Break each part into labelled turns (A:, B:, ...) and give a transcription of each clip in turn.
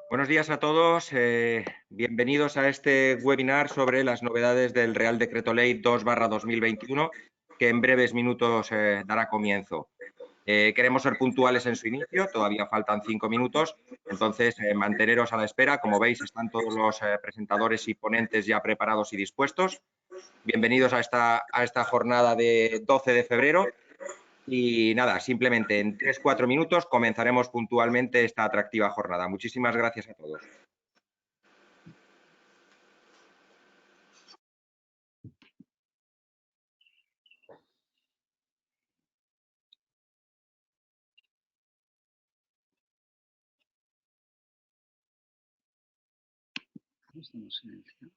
A: Buenos días a todos. Bienvenidos a este webinar sobre las novedades del Real Decreto Ley 2/2021, que en breves minutos dará comienzo. Queremos ser puntuales en su inicio, todavía faltan 5 minutos, entonces manteneros a la espera. Como veis, están todos los presentadores y ponentes ya preparados y dispuestos. Bienvenidos a esta jornada de 12 de febrero. Y nada, simplemente en 3-4 minutos comenzaremos puntualmente esta atractiva jornada. Muchísimas gracias a todos.
B: Estamos silenciados.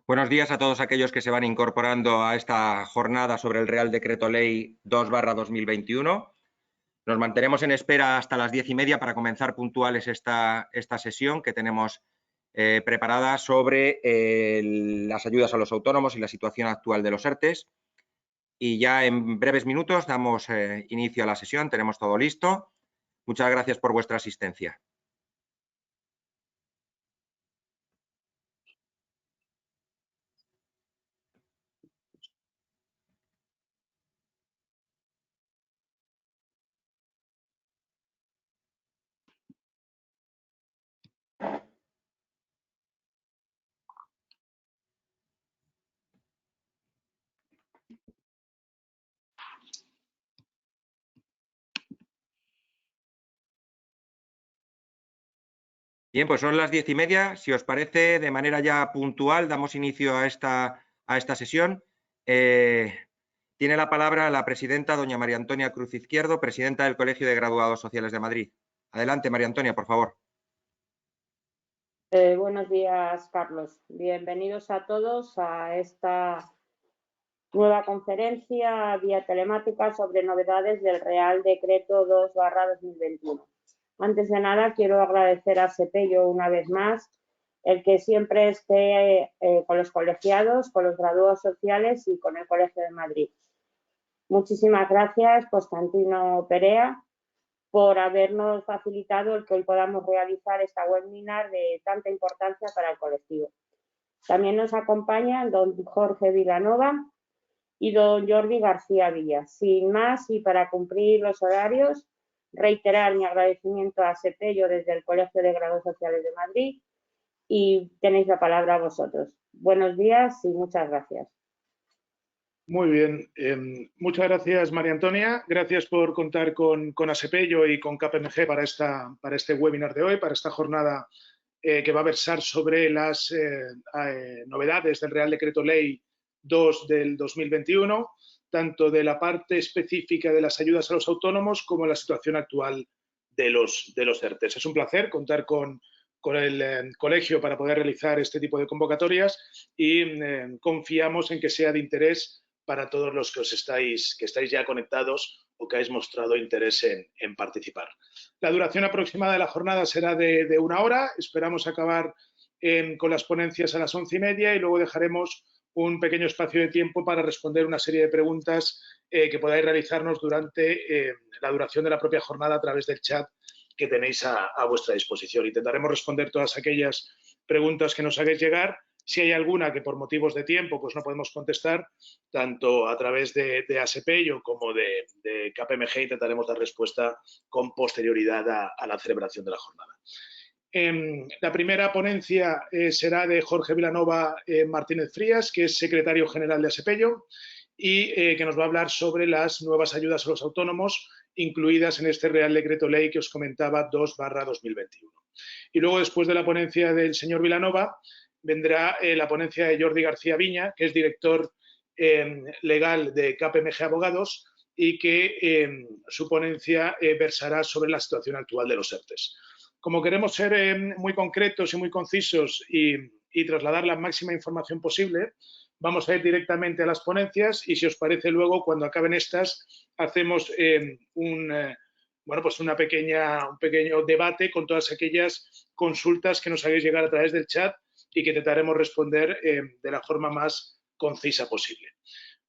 A: Buenos días a todos aquellos que se van incorporando a esta jornada sobre el Real Decreto Ley 2/2021. Nos mantenemos en espera hasta las 10:30 para comenzar puntuales esta sesión que tenemos preparada sobre las ayudas a los autónomos y la situación actual de los ERTEs. Y ya en breves minutos damos inicio a la sesión. Tenemos todo listo. Muchas gracias por vuestra asistencia. Bien, pues son las 10:30. Si os parece, de manera ya puntual, damos inicio a esta sesión. Tiene la palabra la presidenta, doña María Antonia Cruz Izquierdo, presidenta del Colegio de Graduados Sociales de Madrid. Adelante, María Antonia, por favor.
C: Buenos días, Carlos. Bienvenidos a todos a esta nueva conferencia vía telemática sobre novedades del Real Decreto 2/2021. Antes de nada, quiero agradecer a Sepello una vez más el que siempre esté con los colegiados, con los graduados sociales y con el Colegio de Madrid. Muchísimas gracias, Constantino Perea, por habernos facilitado el que hoy podamos realizar esta webinar de tanta importancia para el colectivo. También nos acompañan don Jorge Vilanova y don Jordi García Villa. Sin más, y para cumplir los horarios, reiterar mi agradecimiento a Sepello desde el Colegio de Grados Sociales de Madrid y tenéis la palabra vosotros. Buenos días y muchas gracias.
B: Muy bien. Muchas gracias, María Antonia. Gracias por contar con Asepello y con KPMG para este webinar de hoy, para esta jornada que va a versar sobre las novedades del Real Decreto Ley 2 del 2021, tanto de la parte específica de las ayudas a los autónomos como la situación actual de los ERTEs. Es un placer contar con el colegio para poder realizar este tipo de convocatorias y confiamos en que sea de interés para todos los que estáis ya conectados o que habéis mostrado interés en participar. La duración aproximada de la jornada será de 1 hora. Esperamos acabar con las ponencias a las 11:30 y luego dejaremos un pequeño espacio de tiempo para responder una serie de preguntas que podáis realizarnos durante la duración de la propia jornada a través del chat que tenéis a vuestra disposición. Intentaremos responder todas aquellas preguntas que nos hagáis llegar. Si hay alguna que por motivos de tiempo pues no podemos contestar, tanto a través de ASPEIO como de KPMG intentaremos dar respuesta con posterioridad a la celebración de la jornada. La primera ponencia será de Jorge Vilanova Martínez Frías, que es secretario general de ASPEIO y que nos va a hablar sobre las nuevas ayudas a los autónomos incluidas en este Real Decreto Ley que os comentaba 2/2021. Y luego, después de la ponencia del señor Vilanova, vendrá la ponencia de Jordi García Viña, que es director legal de KPMG Abogados y que su ponencia versará sobre la situación actual de los ERTES. Como queremos ser muy concretos y muy concisos y trasladar la máxima información posible, vamos a ir directamente a las ponencias y, si os parece, luego, cuando acaben estas, hacemos un pequeño debate con todas aquellas consultas que nos hagáis llegar a través del chat y que intentaremos responder de la forma más concisa posible.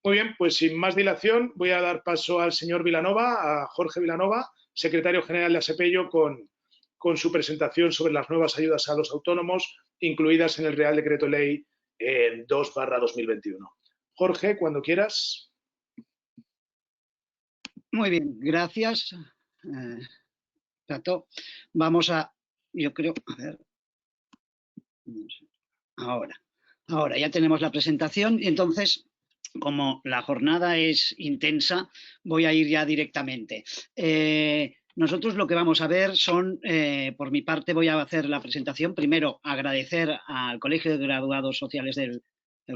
B: Muy bien, pues sin más dilación voy a dar paso al señor Vilanova, a Jorge Vilanova, secretario general de ASPEIO, con su presentación sobre las nuevas ayudas a los autónomos incluidas en el Real Decreto Ley 2/2021. Jorge, cuando quieras.
D: Muy bien, gracias, Tato. Vamos a, yo creo, a ver, ahora ya tenemos la presentación y entonces, como la jornada es intensa, voy a ir ya directamente. Nosotros lo que vamos a ver son, por mi parte voy a hacer la presentación. Primero, agradecer al Colegio de Graduados Sociales del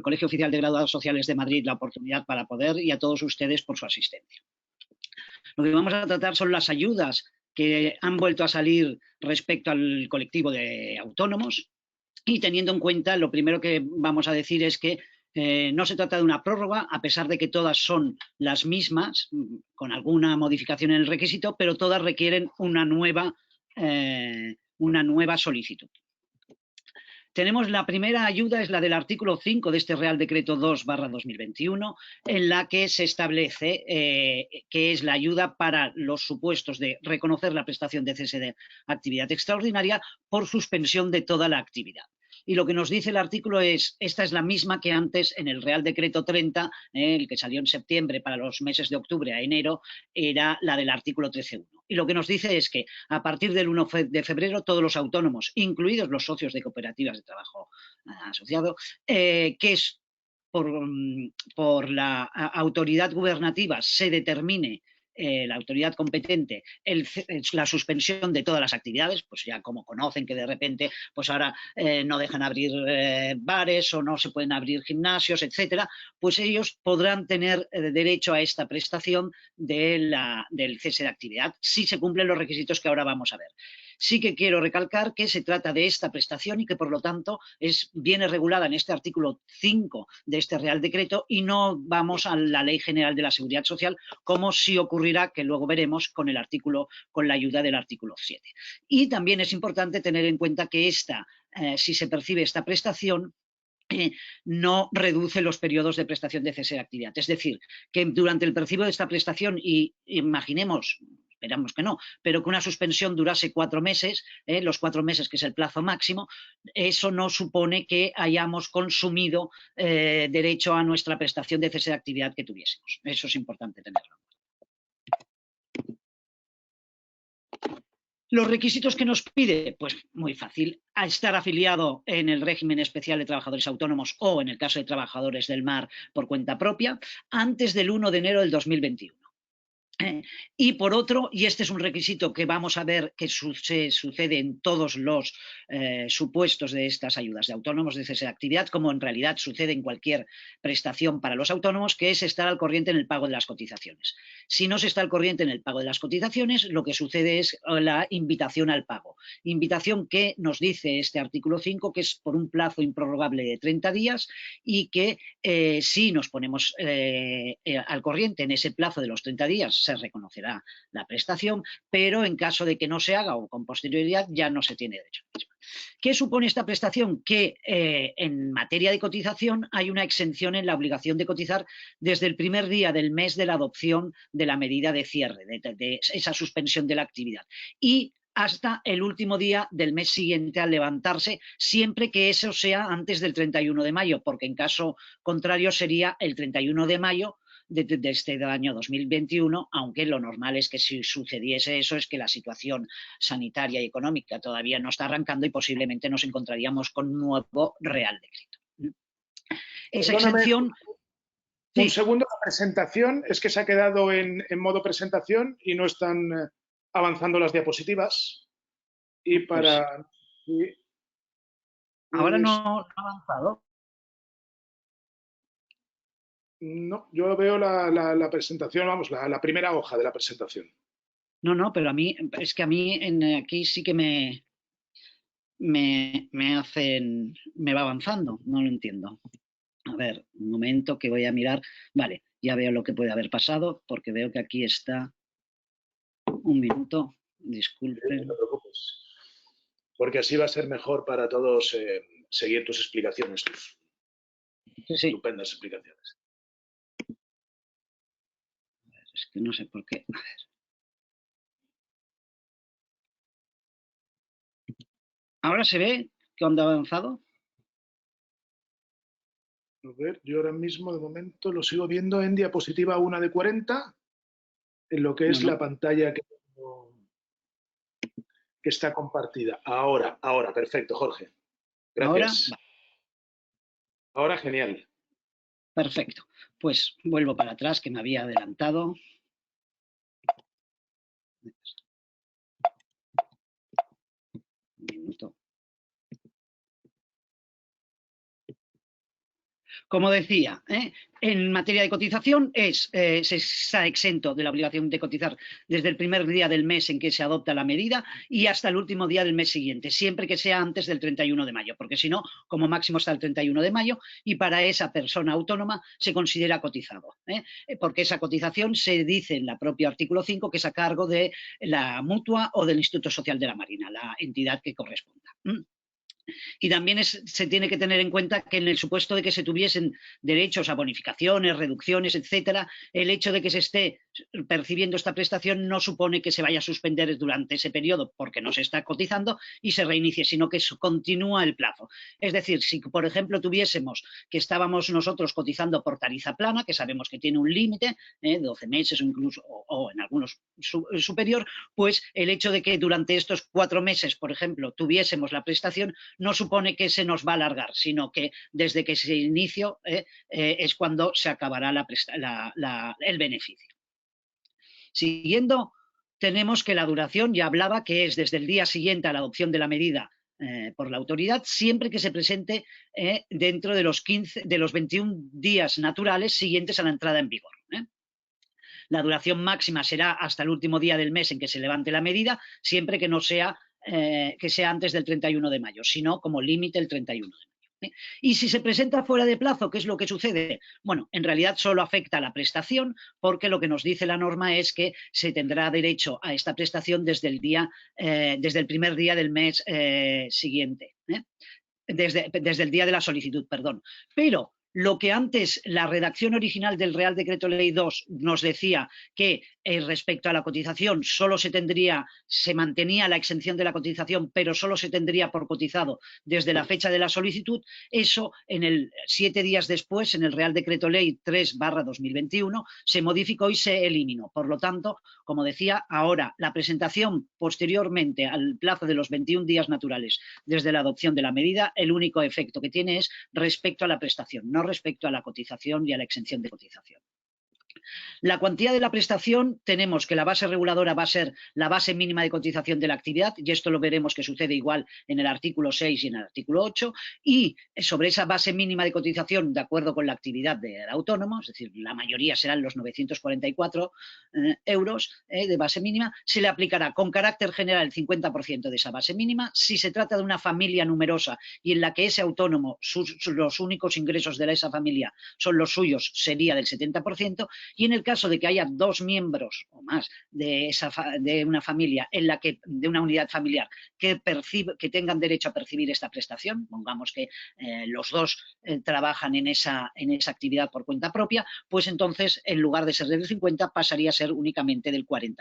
D: Colegio Oficial de Graduados Sociales de Madrid la oportunidad para poder, y a todos ustedes por su asistencia. Lo que vamos a tratar son las ayudas que han vuelto a salir respecto al colectivo de autónomos, y teniendo en cuenta, lo primero que vamos a decir es que no se trata de una prórroga, a pesar de que todas son las mismas, con alguna modificación en el requisito, pero todas requieren una nueva solicitud. Tenemos la primera ayuda, es la del artículo 5 de este Real Decreto 2/2021, en la que se establece que es la ayuda para los supuestos de reconocer la prestación de cese de actividad extraordinaria por suspensión de toda la actividad. Y lo que nos dice el artículo es, esta es la misma que antes en el Real Decreto 30, el que salió en septiembre para los meses de octubre a enero, era la del artículo 13.1. Y lo que nos dice es que a partir del 1 de febrero todos los autónomos, incluidos los socios de cooperativas de trabajo asociado, que es por la autoridad gubernativa se determine la autoridad competente la suspensión de todas las actividades, pues ya como conocen que de repente pues ahora no dejan abrir bares o no se pueden abrir gimnasios, etcétera, pues ellos podrán tener derecho a esta prestación del cese de actividad si se cumplen los requisitos que ahora vamos a ver. Sí que quiero recalcar que se trata de esta prestación y que por lo tanto viene regulada en este artículo 5 de este Real Decreto y no vamos a la Ley General de la Seguridad Social, como sí ocurrirá, que luego veremos, con la ayuda del artículo 7. Y también es importante tener en cuenta que si se percibe esta prestación, no reduce los periodos de prestación de cese de actividad. Es decir, que durante el percibo de esta prestación, y imaginemos, esperamos que no, pero que una suspensión durase 4 meses, los 4 meses que es el plazo máximo, eso no supone que hayamos consumido derecho a nuestra prestación de cese de actividad que tuviésemos. Eso es importante tenerlo. Los requisitos que nos pide, pues muy fácil, a estar afiliado en el régimen especial de trabajadores autónomos o, en el caso de trabajadores del mar, por cuenta propia, antes del 1 de enero del 2021. Y por otro, y este es un requisito que vamos a ver que sucede en todos los supuestos de estas ayudas de autónomos de cese de actividad, como en realidad sucede en cualquier prestación para los autónomos, que es estar al corriente en el pago de las cotizaciones. Si no se está al corriente en el pago de las cotizaciones, lo que sucede es la invitación al pago. Invitación que nos dice este artículo 5 que es por un plazo improrrogable de 30 días y que si nos ponemos al corriente en ese plazo de los 30 días, se reconocerá la prestación, pero en caso de que no se haga o con posterioridad ya no se tiene derecho. ¿Qué supone esta prestación? Que en materia de cotización hay una exención en la obligación de cotizar desde el primer día del mes de la adopción de la medida de cierre, de esa suspensión de la actividad, y hasta el último día del mes siguiente al levantarse, siempre que eso sea antes del 31 de mayo, porque en caso contrario sería el 31 de mayo de este año 2021, aunque lo normal es que si sucediese eso es que la situación sanitaria y económica todavía no está arrancando y posiblemente nos encontraríamos con un nuevo Real Decreto. Esa exención...
B: Un segundo, la presentación es que se ha quedado en modo presentación y no están avanzando las diapositivas. Y para...
D: Pues, ahora no ha avanzado.
B: No, yo veo la presentación, vamos, la primera hoja de la presentación.
D: No, pero a mí, es que a mí aquí sí que me va avanzando, no lo entiendo. A ver, un momento que voy a mirar. Vale, ya veo lo que puede haber pasado, porque veo que aquí está. Un minuto, disculpen.
B: No te preocupes, porque así va a ser mejor para todos seguir tus explicaciones, tus estupendas explicaciones.
D: Es que no sé por qué. A ver. ¿Ahora se ve que onda ha avanzado?
B: A ver, yo ahora mismo de momento lo sigo viendo en diapositiva 1 de 40, en lo que es la pantalla que está compartida. Ahora, perfecto, Jorge. Gracias. Ahora genial.
D: Perfecto. Pues vuelvo para atrás, que me había adelantado. Un minuto. Como decía, en materia de cotización se está exento de la obligación de cotizar desde el primer día del mes en que se adopta la medida y hasta el último día del mes siguiente, siempre que sea antes del 31 de mayo, porque si no, como máximo está el 31 de mayo y para esa persona autónoma se considera cotizado, porque esa cotización se dice en el propio artículo 5 que es a cargo de la mutua o del Instituto Social de la Marina, la entidad que corresponda. Y también se tiene que tener en cuenta que en el supuesto de que se tuviesen derechos a bonificaciones, reducciones, etcétera, el hecho de que se esté percibiendo esta prestación no supone que se vaya a suspender durante ese periodo porque no se está cotizando y se reinicie, sino que continúa el plazo. Es decir, si por ejemplo tuviésemos que estábamos nosotros cotizando por tarifa plana, que sabemos que tiene un límite, 12 meses o incluso o en algunos superior, pues el hecho de que durante estos 4 meses, por ejemplo, tuviésemos la prestación no supone que se nos va a alargar, sino que desde que se inició es cuando se acabará el beneficio. Siguiendo, tenemos que la duración, ya hablaba, que es desde el día siguiente a la adopción de la medida por la autoridad, siempre que se presente dentro de los 21 días naturales siguientes a la entrada en vigor. La duración máxima será hasta el último día del mes en que se levante la medida, siempre que no sea que sea antes del 31 de mayo, sino como límite el 31 de mayo. Y si se presenta fuera de plazo, ¿qué es lo que sucede? Bueno, en realidad solo afecta a la prestación, porque lo que nos dice la norma es que se tendrá derecho a esta prestación desde el primer día del mes siguiente, desde el día de la solicitud, perdón. Pero lo que antes la redacción original del Real Decreto Ley 2 nos decía que respecto a la cotización solo se mantenía la exención de la cotización, pero solo se tendría por cotizado desde la fecha de la solicitud, eso 7 días después, en el Real Decreto Ley 3/2021, se modificó y se eliminó. Por lo tanto, como decía, ahora la presentación posteriormente al plazo de los 21 días naturales desde la adopción de la medida, el único efecto que tiene es respecto a la prestación, no respecto a la cotización y a la exención de cotización. La cuantía de la prestación, tenemos que la base reguladora va a ser la base mínima de cotización de la actividad, y esto lo veremos que sucede igual en el artículo 6 y en el artículo 8, y sobre esa base mínima de cotización, de acuerdo con la actividad del autónomo, es decir, la mayoría serán los 944 euros de base mínima, se le aplicará con carácter general el 50% de esa base mínima. Si se trata de una familia numerosa y en la que ese autónomo, los únicos ingresos de esa familia son los suyos, sería del 70%, Y en el caso de que haya 2 miembros o más de una familia de una unidad familiar que tengan derecho a percibir esta prestación, pongamos que los 2 trabajan en esa actividad por cuenta propia, pues entonces en lugar de ser del 50 pasaría a ser únicamente del 40%.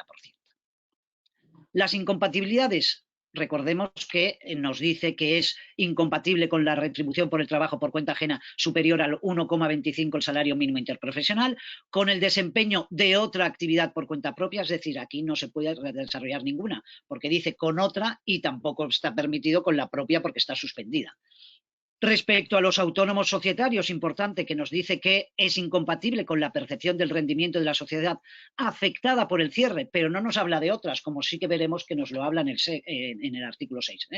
D: Las incompatibilidades, recordemos que nos dice que es incompatible con la retribución por el trabajo por cuenta ajena superior al 1,25 el salario mínimo interprofesional, con el desempeño de otra actividad por cuenta propia, es decir, aquí no se puede desarrollar ninguna, porque dice con otra y tampoco está permitido con la propia porque está suspendida. Respecto a los autónomos societarios, importante que nos dice que es incompatible con la percepción del rendimiento de la sociedad afectada por el cierre, pero no nos habla de otras, como sí que veremos que nos lo habla en el artículo 6.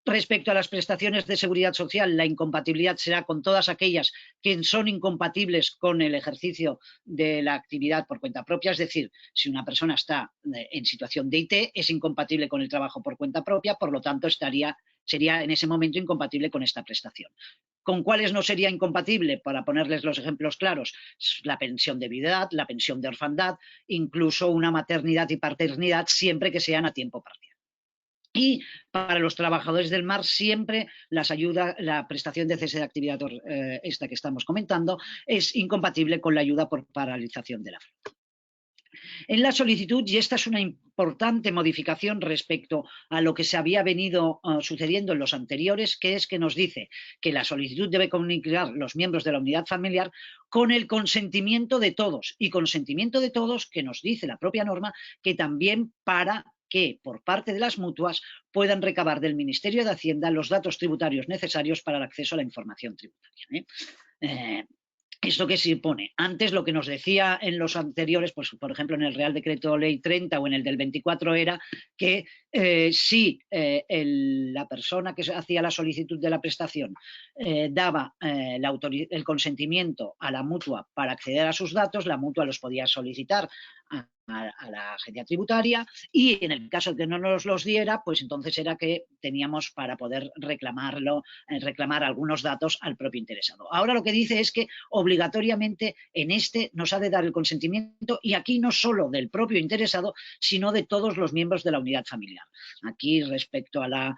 D: Respecto a las prestaciones de seguridad social, la incompatibilidad será con todas aquellas que son incompatibles con el ejercicio de la actividad por cuenta propia, es decir, si una persona está en situación de IT, es incompatible con el trabajo por cuenta propia, por lo tanto sería en ese momento incompatible con esta prestación. ¿Con cuáles no sería incompatible? Para ponerles los ejemplos claros, la pensión de viudedad, la pensión de orfandad, incluso una maternidad y paternidad, siempre que sean a tiempo parcial. Y para los trabajadores del mar siempre la prestación de cese de actividad esta que estamos comentando es incompatible con la ayuda por paralización de la flota. En la solicitud, y esta es una importante modificación respecto a lo que se había venido sucediendo en los anteriores, que es que nos dice que la solicitud debe comunicar los miembros de la unidad familiar con el consentimiento de todos, y consentimiento de todos que nos dice la propia norma que también para que por parte de las mutuas puedan recabar del Ministerio de Hacienda los datos tributarios necesarios para el acceso a la información tributaria. ¿Esto qué se pone? Antes lo que nos decía en los anteriores, pues por ejemplo en el Real Decreto Ley 30 o en el del 24 era que si la persona que hacía la solicitud de la prestación daba el consentimiento a la mutua para acceder a sus datos, la mutua los podía solicitar a la agencia tributaria, y en el caso de que no nos los diera, pues entonces era que teníamos para poder reclamar algunos datos al propio interesado. Ahora lo que dice es que obligatoriamente en nos ha de dar el consentimiento, y aquí no solo del propio interesado, sino de todos los miembros de la unidad familiar. Aquí respecto a la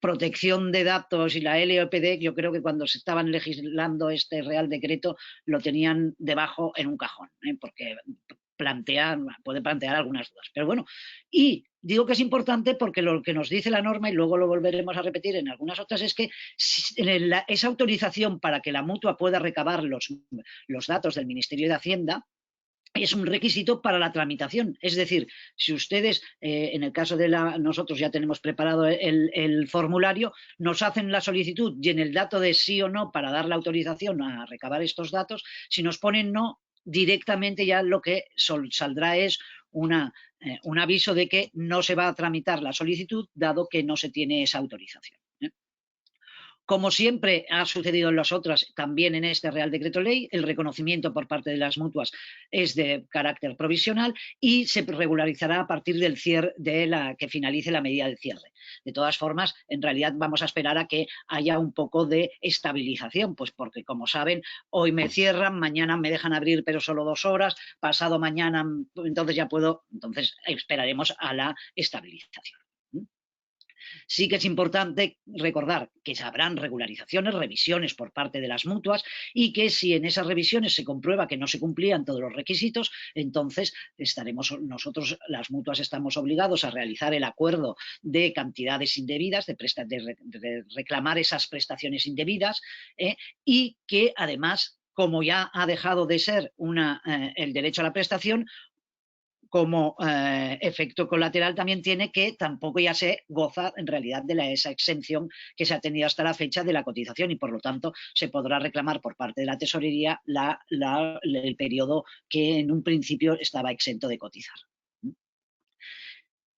D: protección de datos y la LOPD, yo creo que cuando se estaban legislando este Real Decreto lo tenían debajo en un cajón, porque puede plantear algunas dudas. Pero bueno, y digo que es importante porque lo que nos dice la norma, y luego lo volveremos a repetir en algunas otras, es que esa autorización para que la mutua pueda recabar los datos del Ministerio de Hacienda es un requisito para la tramitación. Es decir, si ustedes, en el caso de nosotros ya tenemos preparado el formulario, nos hacen la solicitud y en el dato de sí o no para dar la autorización a recabar estos datos, si nos ponen no, directamente ya lo que saldrá es un aviso de que no se va a tramitar la solicitud dado que no se tiene esa autorización. Como siempre ha sucedido en las otras, también en este Real Decreto Ley, el reconocimiento por parte de las mutuas es de carácter provisional y se regularizará a partir del cierre que finalice la medida de cierre. De todas formas, en realidad vamos a esperar a que haya un poco de estabilización, pues porque como saben, hoy me cierran, mañana me dejan abrir pero solo 2 horas, pasado mañana entonces ya puedo, entonces esperaremos a la estabilización. Sí que es importante recordar que habrán regularizaciones, revisiones por parte de las mutuas, y que si en esas revisiones se comprueba que no se cumplían todos los requisitos, entonces nosotros, las mutuas, estamos obligados a realizar el acuerdo de cantidades indebidas, de reclamar esas prestaciones indebidas, y que además, como ya ha dejado de ser el derecho a la prestación, como efecto colateral también tiene que tampoco ya se goza en realidad de esa exención que se ha tenido hasta la fecha de la cotización, y por lo tanto se podrá reclamar por parte de la tesorería el periodo que en un principio estaba exento de cotizar.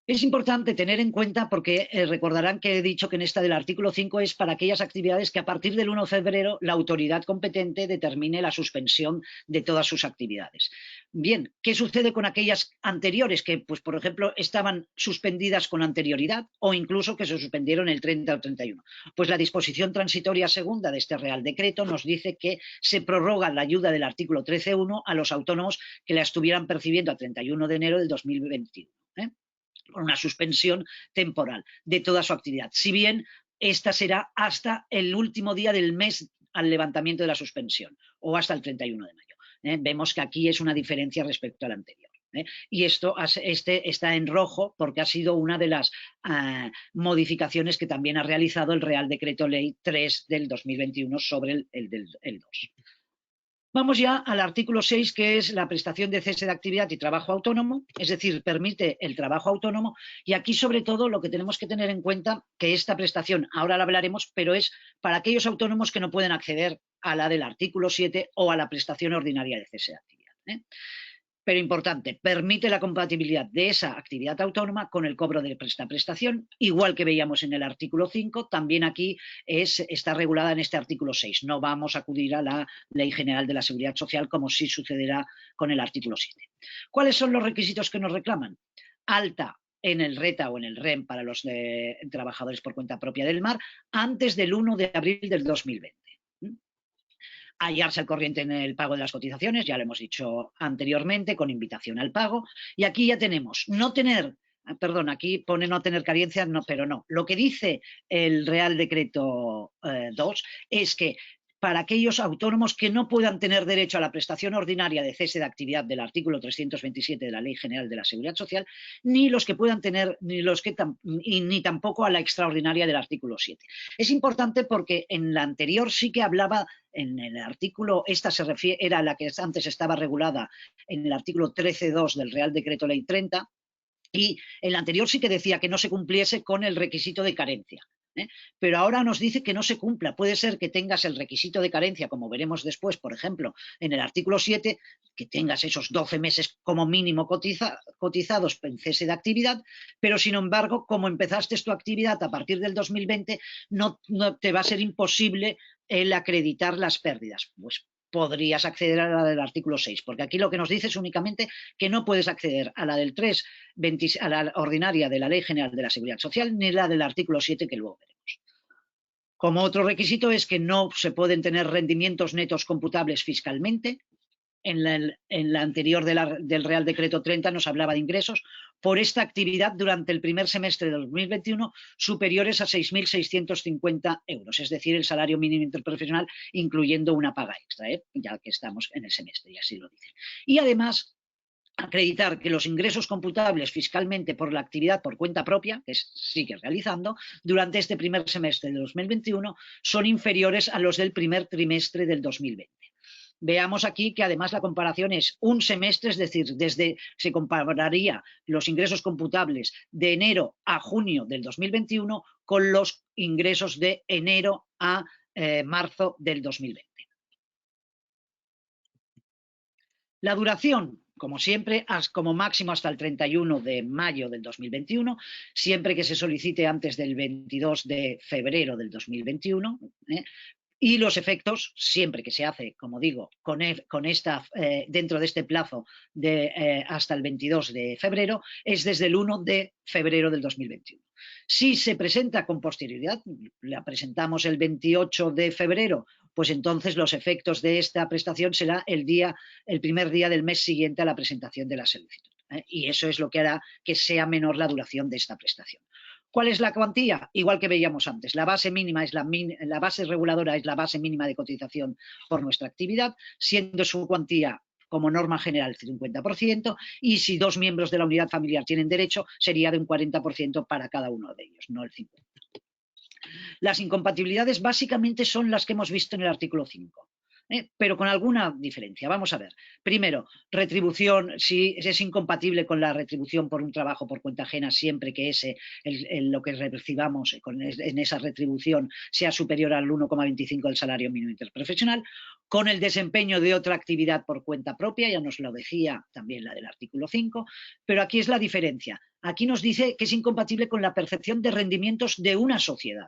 D: Es importante tener en cuenta porque recordarán que he dicho que en esta del artículo 5 es para aquellas actividades que a partir del 1 de febrero la autoridad competente determine la suspensión de todas sus actividades. Bien, ¿qué sucede con aquellas anteriores que, pues, por ejemplo, estaban suspendidas con anterioridad o incluso que se suspendieron el 30 o 31? Pues la disposición transitoria segunda de este Real Decreto nos dice que se prorroga la ayuda del artículo 13.1 a los autónomos que la estuvieran percibiendo a 31 de enero del 2021. Con una suspensión temporal de toda su actividad. Si bien esta será hasta el último día del mes al levantamiento de la suspensión o hasta el 31 de mayo. Vemos que aquí es una diferencia respecto al anterior. Y esto está en rojo porque ha sido una de las modificaciones que también ha realizado el Real Decreto Ley 3 del 2021 sobre el 2. Vamos ya al artículo 6, que es la prestación de cese de actividad y trabajo autónomo, es decir, permite el trabajo autónomo, y aquí sobre todo lo que tenemos que tener en cuenta que esta prestación, ahora la hablaremos, pero es para aquellos autónomos que no pueden acceder a la del artículo 7 o a la prestación ordinaria de cese de actividad. Pero importante, permite la compatibilidad de esa actividad autónoma con el cobro de esta prestación, igual que veíamos en el artículo 5, también aquí está regulada en este artículo 6. No vamos a acudir a la Ley General de la Seguridad Social como sí sucederá con el artículo 7. ¿Cuáles son los requisitos que nos reclaman? Alta en el RETA o en el REM para los trabajadores por cuenta propia del mar antes del 1 de abril del 2020. Hallarse al corriente en el pago de las cotizaciones, ya lo hemos dicho anteriormente, con invitación al pago. Y aquí ya tenemos no tener, perdón, aquí pone no tener carencia, no, pero no. Lo que dice el Real Decreto 2 es que para aquellos autónomos que no puedan tener derecho a la prestación ordinaria de cese de actividad del artículo 327 de la Ley General de la Seguridad Social, ni los que puedan tener, ni tampoco a la extraordinaria del artículo 7. Es importante porque en la anterior sí que hablaba, en el artículo, esta se refiere, era la que antes estaba regulada en el artículo 13.2 del Real Decreto Ley 30, y en la anterior sí que decía que no se cumpliese con el requisito de carencia. Pero ahora nos dice que no se cumpla. Puede ser que tengas el requisito de carencia, como veremos después, por ejemplo, en el artículo 7, que tengas esos 12 meses como mínimo cotizados en cese de actividad, pero sin embargo, como empezaste tu actividad a partir del 2020, no te va a ser imposible el acreditar las pérdidas. Pues podrías acceder a la del artículo 6, porque aquí lo que nos dice es únicamente que no puedes acceder a la del 3, a la ordinaria de la Ley General de la Seguridad Social, ni la del artículo 7, que luego veremos. Como otro requisito es que no se pueden tener rendimientos netos computables fiscalmente. En la anterior del Real Decreto 30 nos hablaba de ingresos por esta actividad durante el primer semestre de 2021 superiores a 6.650 euros, es decir, el salario mínimo interprofesional, incluyendo una paga extra, ya que estamos en el semestre, y así lo dicen. Y además, acreditar que los ingresos computables fiscalmente por la actividad por cuenta propia, que sigue realizando, durante este primer semestre de 2021 son inferiores a los del primer trimestre del 2020. Veamos aquí que además la comparación es un semestre, es decir, se compararía los ingresos computables de enero a junio del 2021 con los ingresos de enero a marzo del 2020. La duración, como siempre, como máximo hasta el 31 de mayo del 2021, siempre que se solicite antes del 22 de febrero del 2021, y los efectos, siempre que se hace, como digo, dentro de este plazo hasta el 22 de febrero, es desde el 1 de febrero del 2021. Si se presenta con posterioridad, la presentamos el 28 de febrero, pues entonces los efectos de esta prestación será el primer día del mes siguiente a la presentación de la solicitud. Y eso es lo que hará que sea menor la duración de esta prestación. ¿Cuál es la cuantía? Igual que veíamos antes, la base mínima es la base reguladora es la base mínima de cotización por nuestra actividad, siendo su cuantía como norma general el 50%, y si dos miembros de la unidad familiar tienen derecho, sería de un 40% para cada uno de ellos, no el 50%. Las incompatibilidades básicamente son las que hemos visto en el artículo 5. Pero con alguna diferencia. Vamos a ver. Primero, retribución, si es incompatible con la retribución por un trabajo por cuenta ajena siempre que lo que recibamos en esa retribución sea superior al 1,25 del salario mínimo interprofesional, con el desempeño de otra actividad por cuenta propia, ya nos lo decía también la del artículo 5, pero aquí es la diferencia. Aquí nos dice que es incompatible con la percepción de rendimientos de una sociedad.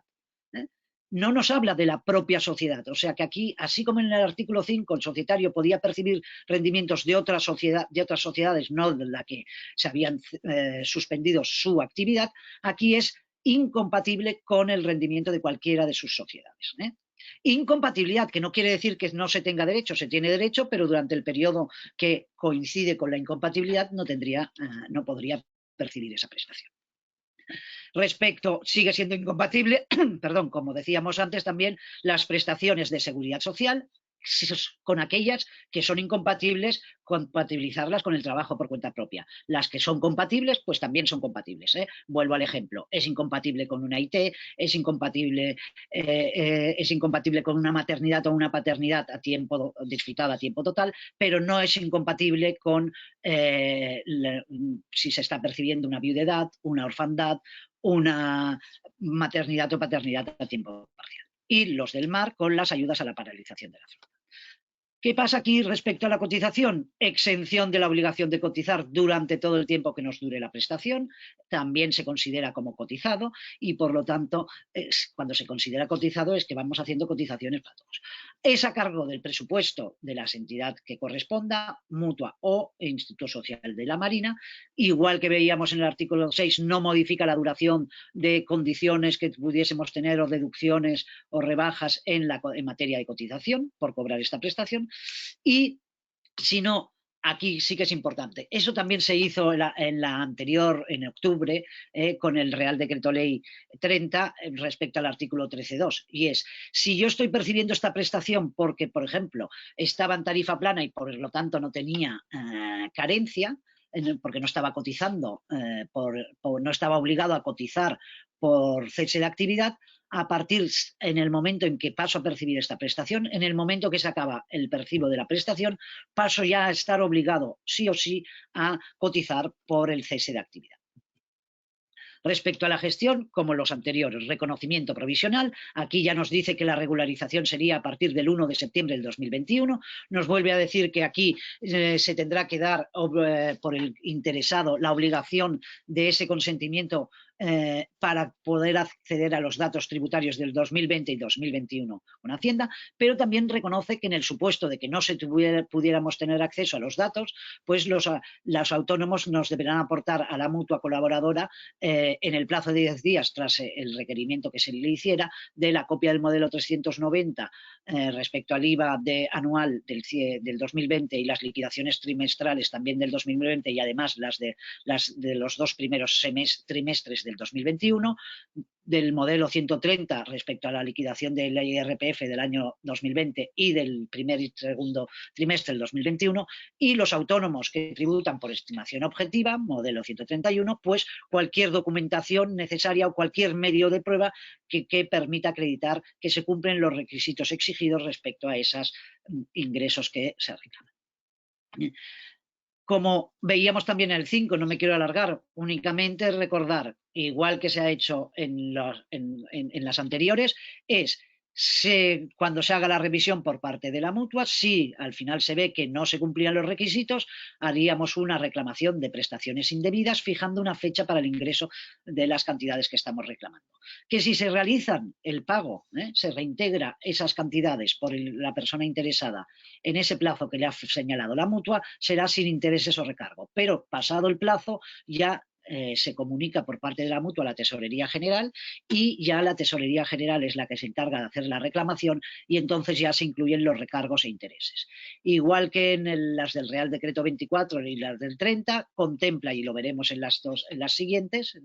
D: No nos habla de la propia sociedad, o sea que aquí, así como en el artículo 5 el societario podía percibir rendimientos de otra sociedad, de otras sociedades, no de la que se habían suspendido su actividad, aquí es incompatible con el rendimiento de cualquiera de sus sociedades. Incompatibilidad, que no quiere decir que no se tenga derecho, se tiene derecho, pero durante el periodo que coincide con la incompatibilidad no podría percibir esa prestación. Sigue siendo incompatible, perdón, como decíamos antes también, las prestaciones de seguridad social con aquellas que son incompatibles, compatibilizarlas con el trabajo por cuenta propia. Las que son compatibles, pues también son compatibles. Vuelvo al ejemplo, es incompatible con una IT, es incompatible con una maternidad o una paternidad disfrutada a tiempo total, pero no es incompatible con si se está percibiendo una viudedad, una orfandad, una maternidad o paternidad a tiempo parcial. Y los del mar con las ayudas a la paralización de la flota. ¿Qué pasa aquí respecto a la cotización? Exención de la obligación de cotizar durante todo el tiempo que nos dure la prestación, también se considera como cotizado y por lo tanto cuando se considera cotizado es que vamos haciendo cotizaciones para todos. Es a cargo del presupuesto de la entidad que corresponda, mutua o Instituto Social de la Marina, igual que veíamos en el artículo 6, no modifica la duración de condiciones que pudiésemos tener o deducciones o rebajas en materia de cotización por cobrar esta prestación. Y si no, aquí sí que es importante. Eso también se hizo en la anterior, en octubre, con el Real Decreto Ley 30 respecto al artículo 13.2. Y es, si yo estoy percibiendo esta prestación porque, por ejemplo, estaba en tarifa plana y por lo tanto no tenía carencia, porque no estaba cotizando, no estaba obligado a cotizar por cese de actividad, a partir en el momento en que paso a percibir esta prestación, en el momento que se acaba el percibo de la prestación, paso ya a estar obligado sí o sí a cotizar por el cese de actividad. Respecto a la gestión, como los anteriores, reconocimiento provisional, aquí ya nos dice que la regularización sería a partir del 1 de septiembre del 2021, nos vuelve a decir que aquí se tendrá que dar por el interesado la obligación de ese consentimiento para poder acceder a los datos tributarios del 2020 y 2021 con Hacienda, pero también reconoce que en el supuesto de que no pudiéramos tener acceso a los datos, pues los autónomos nos deberán aportar a la mutua colaboradora en el plazo de 10 días tras el requerimiento que se le hiciera de la copia del modelo 390 respecto al IVA anual del 2020 y las liquidaciones trimestrales también del 2020 y además las de los 2 primeros trimestres del 2021, del modelo 130 respecto a la liquidación del IRPF del año 2020 y del primer y segundo trimestre del 2021, y los autónomos que tributan por estimación objetiva, modelo 131, pues cualquier documentación necesaria o cualquier medio de prueba que permita acreditar que se cumplen los requisitos exigidos respecto a esos ingresos que se reclaman. Como veíamos también en el 5, no me quiero alargar, únicamente recordar, igual que se ha hecho en las anteriores, es cuando se haga la revisión por parte de la mutua, si al final se ve que no se cumplían los requisitos, haríamos una reclamación de prestaciones indebidas fijando una fecha para el ingreso de las cantidades que estamos reclamando. Que si se realizan el pago, se reintegra esas cantidades por la persona interesada en ese plazo que le ha señalado la mutua, será sin intereses o recargo, pero pasado el plazo ya se comunica por parte de la mutua a la Tesorería General y ya la Tesorería General es la que se encarga de hacer la reclamación y entonces ya se incluyen los recargos e intereses. Igual que en las del Real Decreto 24 y las del 30, contempla, y lo veremos en las siguientes,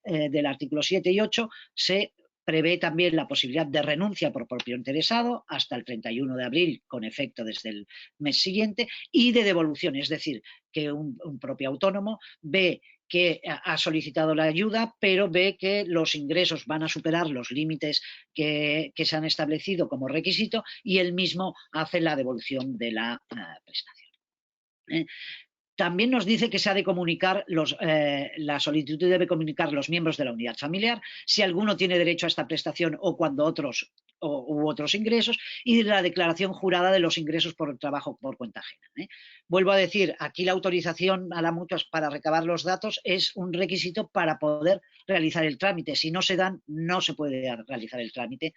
D: del artículo 7 y 8, se prevé también la posibilidad de renuncia por propio interesado hasta el 31 de abril con efecto desde el mes siguiente y de devolución, es decir, que un propio autónomo ve que ha solicitado la ayuda, pero ve que los ingresos van a superar los límites que se han establecido como requisito y él mismo hace la devolución de la prestación. También nos dice que se ha de comunicar, la solicitud debe comunicar los miembros de la unidad familiar, si alguno tiene derecho a esta prestación o cuando otros u otros ingresos, y de la declaración jurada de los ingresos por trabajo por cuenta ajena. Vuelvo a decir, aquí la autorización a la mutua para recabar los datos es un requisito para poder realizar el trámite. Si no se dan, no se puede realizar el trámite,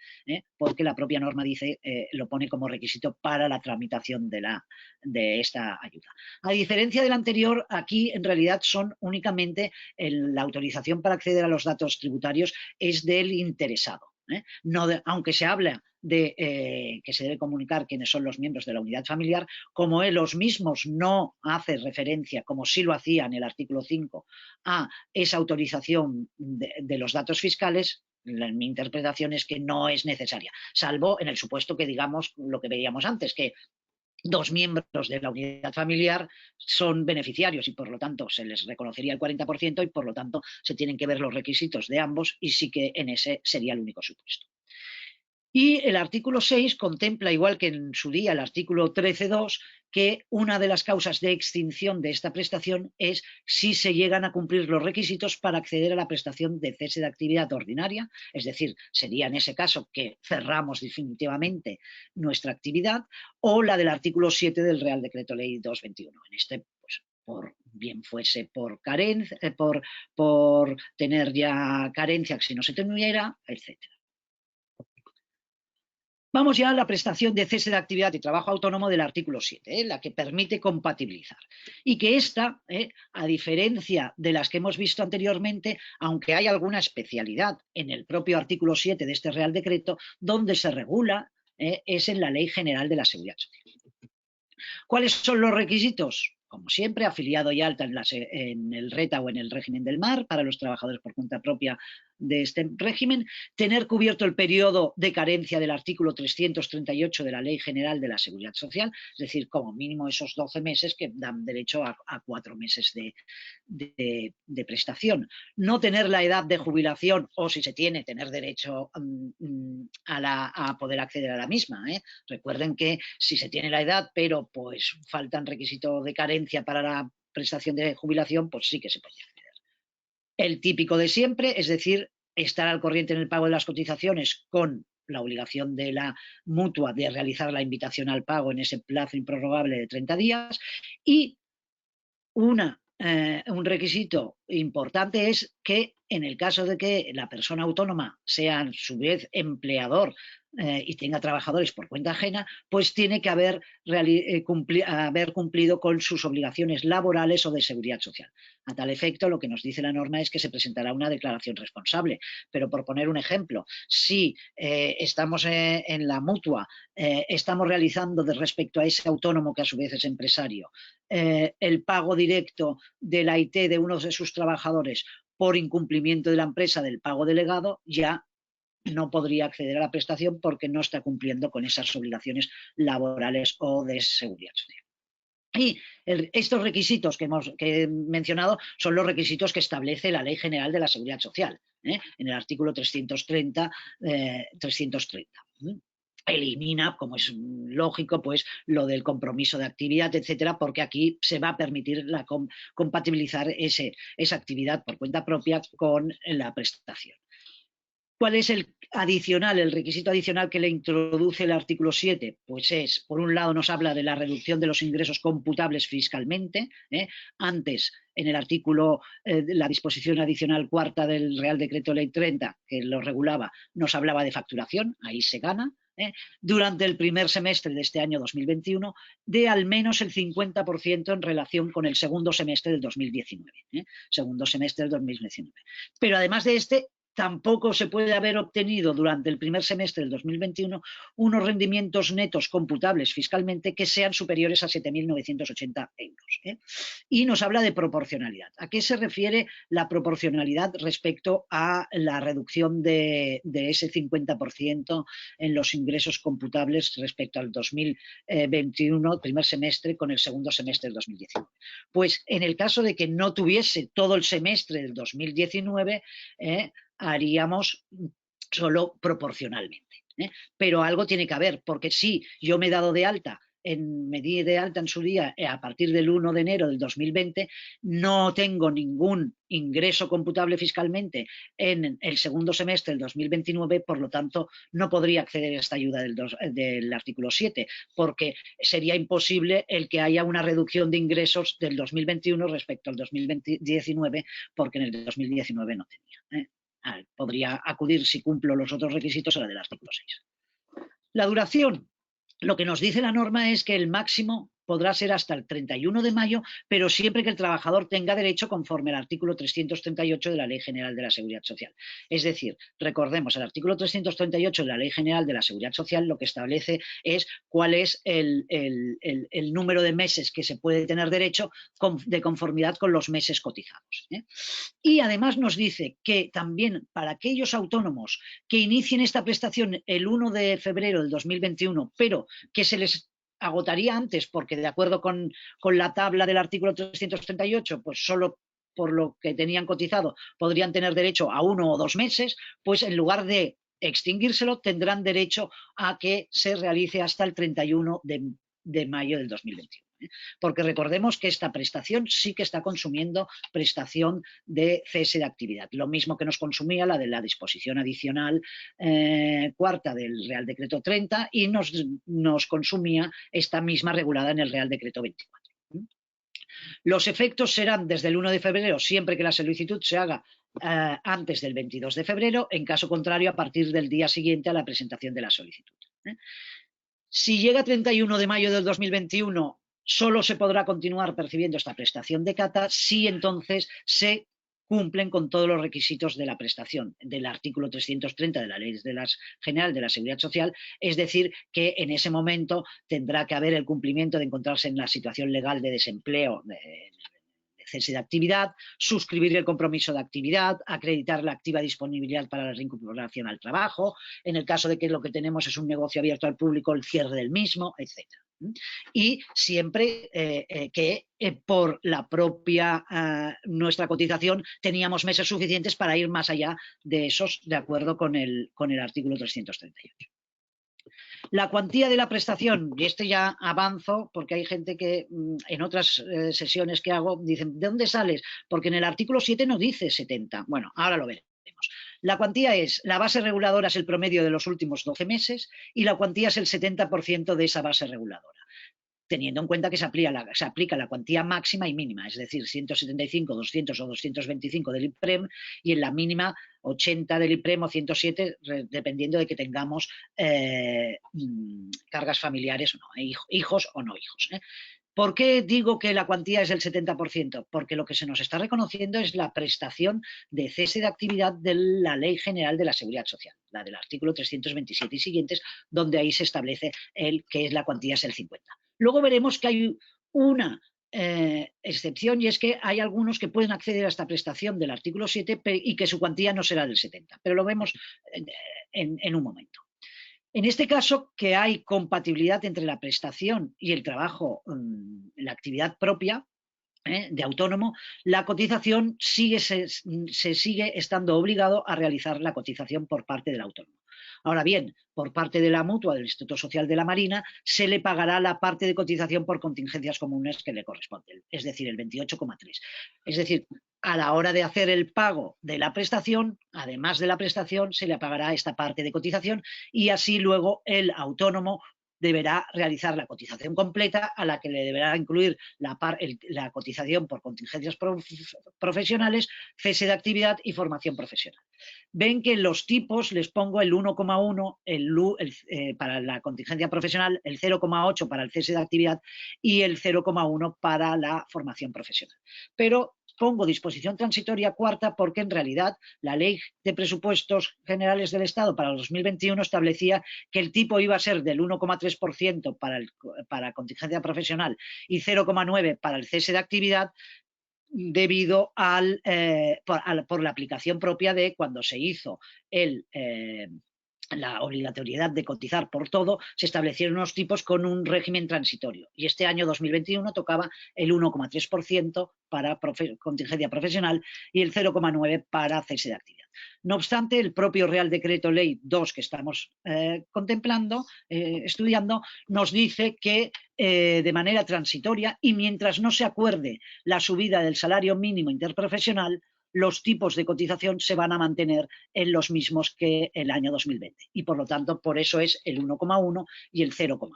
D: porque la propia norma dice, lo pone como requisito para la tramitación de esta ayuda. A diferencia del anterior, aquí en realidad son únicamente la autorización para acceder a los datos tributarios es del interesado. No aunque se habla de que se debe comunicar quiénes son los miembros de la unidad familiar, como los mismos no hace referencia, como sí lo hacía en el artículo 5, a esa autorización de los datos fiscales, mi interpretación es que no es necesaria, salvo en el supuesto que digamos lo que veíamos antes, que dos miembros de la unidad familiar son beneficiarios y por lo tanto se les reconocería el 40% y por lo tanto se tienen que ver los requisitos de ambos y sí que en ese sería el único supuesto. Y el artículo 6 contempla, igual que en su día el artículo 13.2, que una de las causas de extinción de esta prestación es si se llegan a cumplir los requisitos para acceder a la prestación de cese de actividad ordinaria, es decir, sería en ese caso que cerramos definitivamente nuestra actividad, o la del artículo 7 del Real Decreto Ley 221. En este, pues, bien fuese por carencia, por tener ya carencia si no se tuviera, etcétera. Vamos ya a la prestación de cese de actividad y trabajo autónomo del artículo 7, la que permite compatibilizar. Y que esta, a diferencia de las que hemos visto anteriormente, aunque hay alguna especialidad en el propio artículo 7 de este Real Decreto, donde se regula, es en la Ley General de la Seguridad Social. ¿Cuáles son los requisitos? Como siempre, afiliado y alta en el RETA o en el régimen del MAR para los trabajadores por cuenta propia de este régimen, tener cubierto el periodo de carencia del artículo 338 de la Ley General de la Seguridad Social, es decir, como mínimo esos 12 meses que dan derecho a 4 meses de prestación. No tener la edad de jubilación o, si se tiene, tener derecho a poder acceder a la misma. Recuerden que si se tiene la edad, pero pues faltan requisitos de carencia para la prestación de jubilación, pues sí que se puede acceder. El típico de siempre, es decir, estar al corriente en el pago de las cotizaciones con la obligación de la mutua de realizar la invitación al pago en ese plazo improrrogable de 30 días. Y un requisito importante es que en el caso de que la persona autónoma sea a su vez empleador y tenga trabajadores por cuenta ajena, pues tiene que haber cumplido con sus obligaciones laborales o de seguridad social. A tal efecto, lo que nos dice la norma es que se presentará una declaración responsable. Pero por poner un ejemplo, si estamos en la mutua, estamos realizando respecto a ese autónomo que a su vez es empresario, el pago directo de la IT de uno de sus trabajadores por incumplimiento de la empresa del pago delegado, ya no podría acceder a la prestación porque no está cumpliendo con esas obligaciones laborales o de seguridad social. Y estos requisitos que he mencionado son los requisitos que establece la Ley General de la Seguridad Social, en el artículo 330. Elimina, como es lógico, pues lo del compromiso de actividad, etcétera, porque aquí se va a permitir compatibilizar esa actividad por cuenta propia con la prestación. ¿Cuál es el requisito adicional que le introduce el artículo 7? Pues es, por un lado, nos habla de la reducción de los ingresos computables fiscalmente. Antes, en el artículo, la disposición adicional cuarta del Real Decreto Ley 30, que lo regulaba, nos hablaba de facturación, ahí se gana. Durante el primer semestre de este año 2021, de al menos el 50% en relación con el segundo semestre del 2019. Segundo semestre del 2019. Pero además de este, tampoco se puede haber obtenido durante el primer semestre del 2021 unos rendimientos netos computables fiscalmente que sean superiores a 7.980 euros. Y nos habla de proporcionalidad. ¿A qué se refiere la proporcionalidad respecto a la reducción de ese 50% en los ingresos computables respecto al 2021, primer semestre, con el segundo semestre del 2019? Pues en el caso de que no tuviese todo el semestre del 2019, haríamos solo proporcionalmente. Pero algo tiene que haber, porque si yo me he dado de alta me di de alta en su día a partir del 1 de enero del 2020, no tengo ningún ingreso computable fiscalmente en el segundo semestre del 2029, por lo tanto no podría acceder a esta ayuda del artículo 7, porque sería imposible el que haya una reducción de ingresos del 2021 respecto al 2019, porque en el 2019 no tenía. Podría acudir, si cumplo los otros requisitos, a la del artículo 6. La duración. Lo que nos dice la norma es que el máximo podrá ser hasta el 31 de mayo, pero siempre que el trabajador tenga derecho conforme al artículo 338 de la Ley General de la Seguridad Social. Es decir, recordemos, el artículo 338 de la Ley General de la Seguridad Social lo que establece es cuál es el número de meses que se puede tener derecho de conformidad con los meses cotizados. Y además nos dice que también para aquellos autónomos que inicien esta prestación el 1 de febrero del 2021, pero que se les agotaría antes porque de acuerdo con la tabla del artículo 338, pues solo por lo que tenían cotizado podrían tener derecho a 1 o 2 meses, pues en lugar de extinguírselo tendrán derecho a que se realice hasta el 31 de mayo del 2021. Porque recordemos que esta prestación sí que está consumiendo prestación de cese de actividad, lo mismo que nos consumía la de la disposición adicional cuarta del Real Decreto 30 y nos consumía esta misma regulada en el Real Decreto 24. Los efectos serán desde el 1 de febrero siempre que la solicitud se haga antes del 22 de febrero, en caso contrario a partir del día siguiente a la presentación de la solicitud. Si llega 31 de mayo del 2021, solo se podrá continuar percibiendo esta prestación de cata si entonces se cumplen con todos los requisitos de la prestación del artículo 330 de la Ley General de la Seguridad Social, es decir, que en ese momento tendrá que haber el cumplimiento de encontrarse en la situación legal de desempleo, de cese de actividad, suscribir el compromiso de actividad, acreditar la activa disponibilidad para la reincorporación al trabajo, en el caso de que lo que tenemos es un negocio abierto al público, el cierre del mismo, etc. Y siempre que por la propia nuestra cotización teníamos meses suficientes para ir más allá de esos, de acuerdo con el artículo 338. La cuantía de la prestación, y este ya avanzo porque hay gente que en otras sesiones que hago dicen, ¿de dónde sales? Porque en el artículo 7 no dice 70. Bueno, ahora lo veremos. La cuantía es, la base reguladora es el promedio de los últimos 12 meses y la cuantía es el 70% de esa base reguladora, teniendo en cuenta que se aplica la cuantía máxima y mínima, es decir, 175, 200 o 225 del IPREM y en la mínima 80 del IPREM o 107, dependiendo de que tengamos cargas familiares o no, hijos o no hijos. ¿Por qué digo que la cuantía es del 70%? Porque lo que se nos está reconociendo es la prestación de cese de actividad de la Ley General de la Seguridad Social, la del artículo 327 y siguientes, donde ahí se establece que la cuantía es el 50%. Luego veremos que hay una excepción y es que hay algunos que pueden acceder a esta prestación del artículo 7 y que su cuantía no será del 70%, pero lo vemos en un momento. En este caso, que hay compatibilidad entre la prestación y el trabajo, la actividad propia de autónomo, la cotización se sigue estando obligado a realizar la cotización por parte del autónomo. Ahora bien, por parte de la Mutua del Instituto Social de la Marina, se le pagará la parte de cotización por contingencias comunes que le corresponde, es decir, el 28,3. Es decir, a la hora de hacer el pago de la prestación, además de la prestación, se le pagará esta parte de cotización y así luego el autónomo deberá realizar la cotización completa, a la que le deberá incluir la cotización por contingencias profesionales, cese de actividad y formación profesional. Ven que en los tipos les pongo el 1,1 para la contingencia profesional, el 0,8 para el cese de actividad y el 0,1 para la formación profesional. Pero pongo disposición transitoria cuarta porque en realidad la Ley de Presupuestos Generales del Estado para el 2021 establecía que el tipo iba a ser del 1,3% para contingencia profesional y 0,9 para el cese de actividad, debido por la aplicación propia de cuando se hizo la obligatoriedad de cotizar por todo, se establecieron unos tipos con un régimen transitorio. Y este año 2021 tocaba el 1,3% para contingencia profesional y el 0,9% para cese de actividad. No obstante, el propio Real Decreto Ley 2 que estamos estudiando, nos dice que de manera transitoria y mientras no se acuerde la subida del salario mínimo interprofesional, los tipos de cotización se van a mantener en los mismos que el año 2020 y por lo tanto por eso es el 1,1 y el 0,8.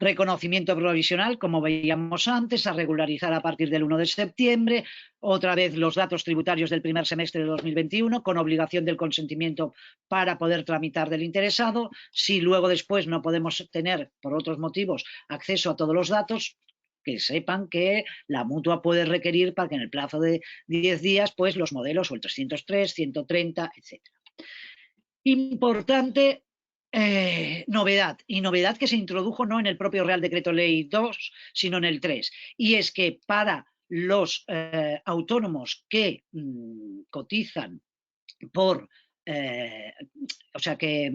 D: Reconocimiento provisional, como veíamos antes, a regularizar a partir del 1 de septiembre, otra vez los datos tributarios del primer semestre de 2021 con obligación del consentimiento para poder tramitar del interesado. Si luego después no podemos tener, por otros motivos, acceso a todos los datos, que sepan que la mutua puede requerir para que en el plazo de 10 días, pues los modelos o el 303, 130, etc. Importante novedad, y novedad que se introdujo no en el propio Real Decreto Ley 2, sino en el 3, y es que para los autónomos que cotizan por o sea que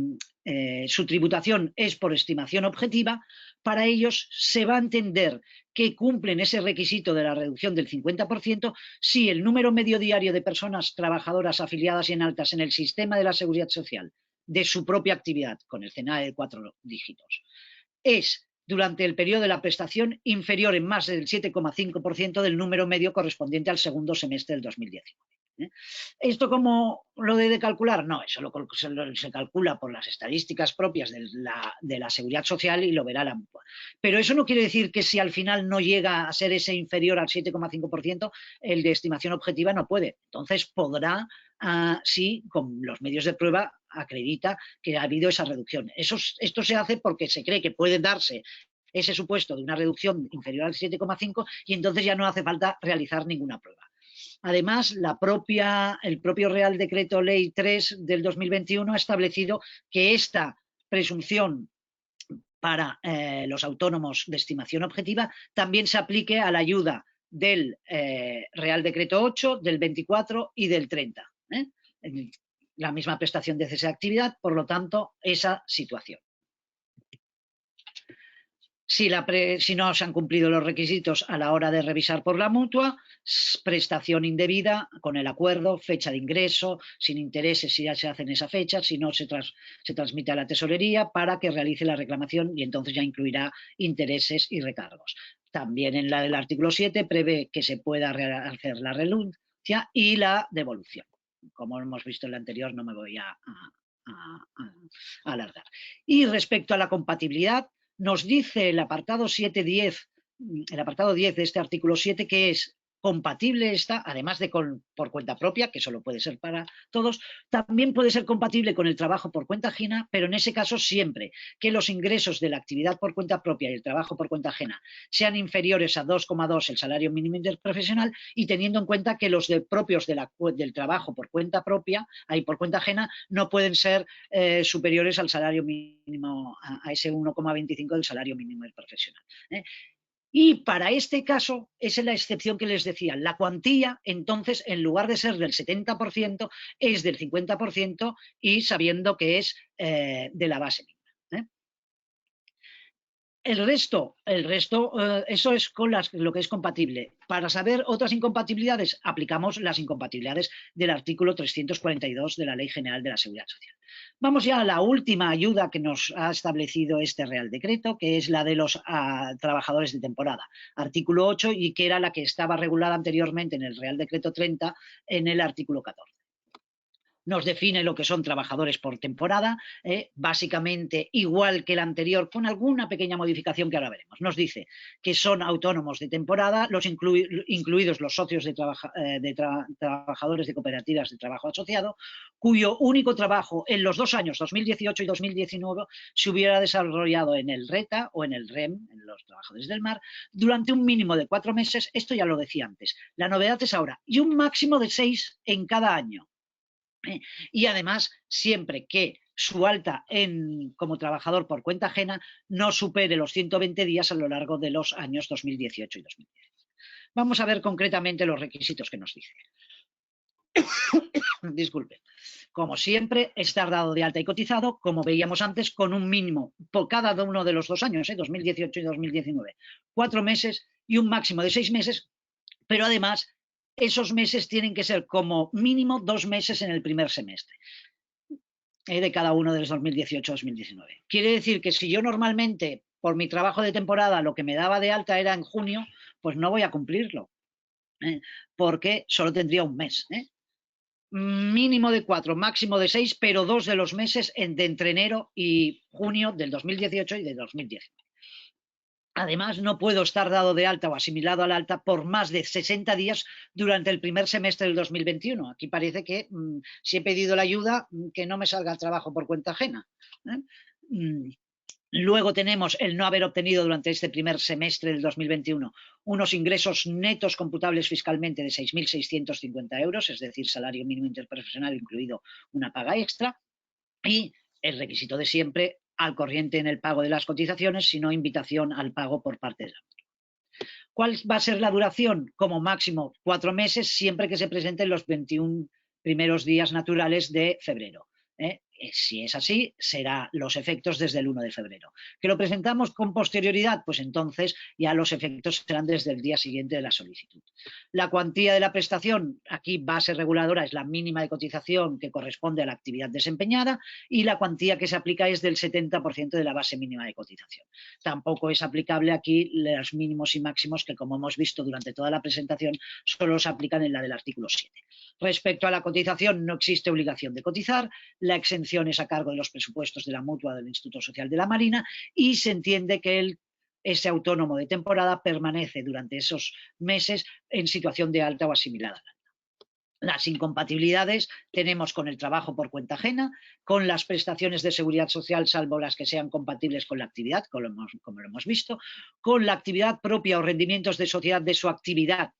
D: su tributación es por estimación objetiva, para ellos se va a entender que cumplen ese requisito de la reducción del 50% si el número medio diario de personas trabajadoras afiliadas y en altas en el sistema de la Seguridad Social de su propia actividad, con el CNAE de 4 dígitos, es durante el periodo de la prestación inferior en más del 7,5% del número medio correspondiente al segundo semestre del 2019. ¿Esto cómo lo debe calcular? No, eso se calcula por las estadísticas propias de la Seguridad Social y lo verá la mutua. Pero eso no quiere decir que si al final no llega a ser ese inferior al 7,5%, el de estimación objetiva no puede. Entonces podrá, si con los medios de prueba acredita que ha habido esa reducción. Esto se hace porque se cree que puede darse ese supuesto de una reducción inferior al 7,5 y entonces ya no hace falta realizar ninguna prueba. Además, el propio Real Decreto Ley 3 del 2021 ha establecido que esta presunción para los autónomos de estimación objetiva también se aplique a la ayuda del Real Decreto 8, del 24 y del 30. La misma prestación de cese de actividad, por lo tanto, esa situación. Si no se han cumplido los requisitos a la hora de revisar por la mutua, prestación indebida con el acuerdo, fecha de ingreso, sin intereses si ya se hace en esa fecha, si no se transmite a la tesorería para que realice la reclamación y entonces ya incluirá intereses y recargos. También en el artículo 7 prevé que se pueda hacer la renuncia y la devolución. Como hemos visto en la anterior, no me voy a alargar. Y respecto a la compatibilidad, nos dice el apartado 10 de este artículo 7 que es compatible esta, además de por cuenta propia, que solo puede ser para todos, también puede ser compatible con el trabajo por cuenta ajena, pero en ese caso siempre que los ingresos de la actividad por cuenta propia y el trabajo por cuenta ajena sean inferiores a 2,2 el salario mínimo interprofesional y teniendo en cuenta que los propios del trabajo por cuenta propia y por cuenta ajena no pueden ser superiores al salario mínimo, a ese 1,25 del salario mínimo interprofesional. Y para este caso, esa es la excepción que les decía. La cuantía, entonces, en lugar de ser del 70%, es del 50% y sabiendo que es de la base mínima. El resto, eso es con lo que es compatible. Para saber otras incompatibilidades, aplicamos las incompatibilidades del artículo 342 de la Ley General de la Seguridad Social. Vamos ya a la última ayuda que nos ha establecido este Real Decreto, que es la de los trabajadores de temporada, artículo 8, y que era la que estaba regulada anteriormente en el Real Decreto 30 en el artículo 14. Nos define lo que son trabajadores por temporada, básicamente igual que el anterior, con alguna pequeña modificación que ahora veremos. Nos dice que son autónomos de temporada, incluidos los socios de trabajadores de cooperativas de trabajo asociado, cuyo único trabajo en los 2 años, 2018 y 2019, se hubiera desarrollado en el RETA o en el REM, en los trabajadores del mar, durante un mínimo de 4 meses, esto ya lo decía antes. La novedad es ahora, y un máximo de 6 en cada año. Y además, siempre que su alta como trabajador por cuenta ajena no supere los 120 días a lo largo de los años 2018 y 2019. Vamos a ver concretamente los requisitos que nos dice. Disculpe. Como siempre, estar dado de alta y cotizado, como veíamos antes, con un mínimo por cada uno de los 2 años, 2018 y 2019, 4 meses y un máximo de 6 meses, pero además esos meses tienen que ser como mínimo 2 meses en el primer semestre de cada uno de los 2018-2019. Quiere decir que si yo normalmente, por mi trabajo de temporada, lo que me daba de alta era en junio, pues no voy a cumplirlo, porque solo tendría un mes. Mínimo de 4, máximo de 6, pero 2 de los meses de entre enero y junio del 2018 y del 2019. Además, no puedo estar dado de alta o asimilado al alta por más de 60 días durante el primer semestre del 2021. Aquí parece que si he pedido la ayuda, que no me salga el trabajo por cuenta ajena. Luego tenemos el no haber obtenido durante este primer semestre del 2021 unos ingresos netos computables fiscalmente de 6.650 euros, es decir, salario mínimo interprofesional incluido una paga extra, y el requisito de siempre, al corriente en el pago de las cotizaciones, sino invitación al pago por parte de la mutua. ¿Cuál va a ser la duración? Como máximo 4 meses, siempre que se presenten los 21 primeros días naturales de febrero. Si es así, serán los efectos desde el 1 de febrero. ¿Que lo presentamos con posterioridad? Pues entonces ya los efectos serán desde el día siguiente de la solicitud. La cuantía de la prestación, aquí base reguladora, es la mínima de cotización que corresponde a la actividad desempeñada y la cuantía que se aplica es del 70% de la base mínima de cotización. Tampoco es aplicable aquí los mínimos y máximos que, como hemos visto durante toda la presentación, solo se aplican en la del artículo 7. Respecto a la cotización, no existe obligación de cotizar, la exención es a cargo de los presupuestos de la Mutua del Instituto Social de la Marina y se entiende que ese autónomo de temporada permanece durante esos meses en situación de alta o asimilada. Las incompatibilidades tenemos con el trabajo por cuenta ajena, con las prestaciones de seguridad social, salvo las que sean compatibles con la actividad, como lo hemos visto, con la actividad propia o rendimientos de sociedad de su actividad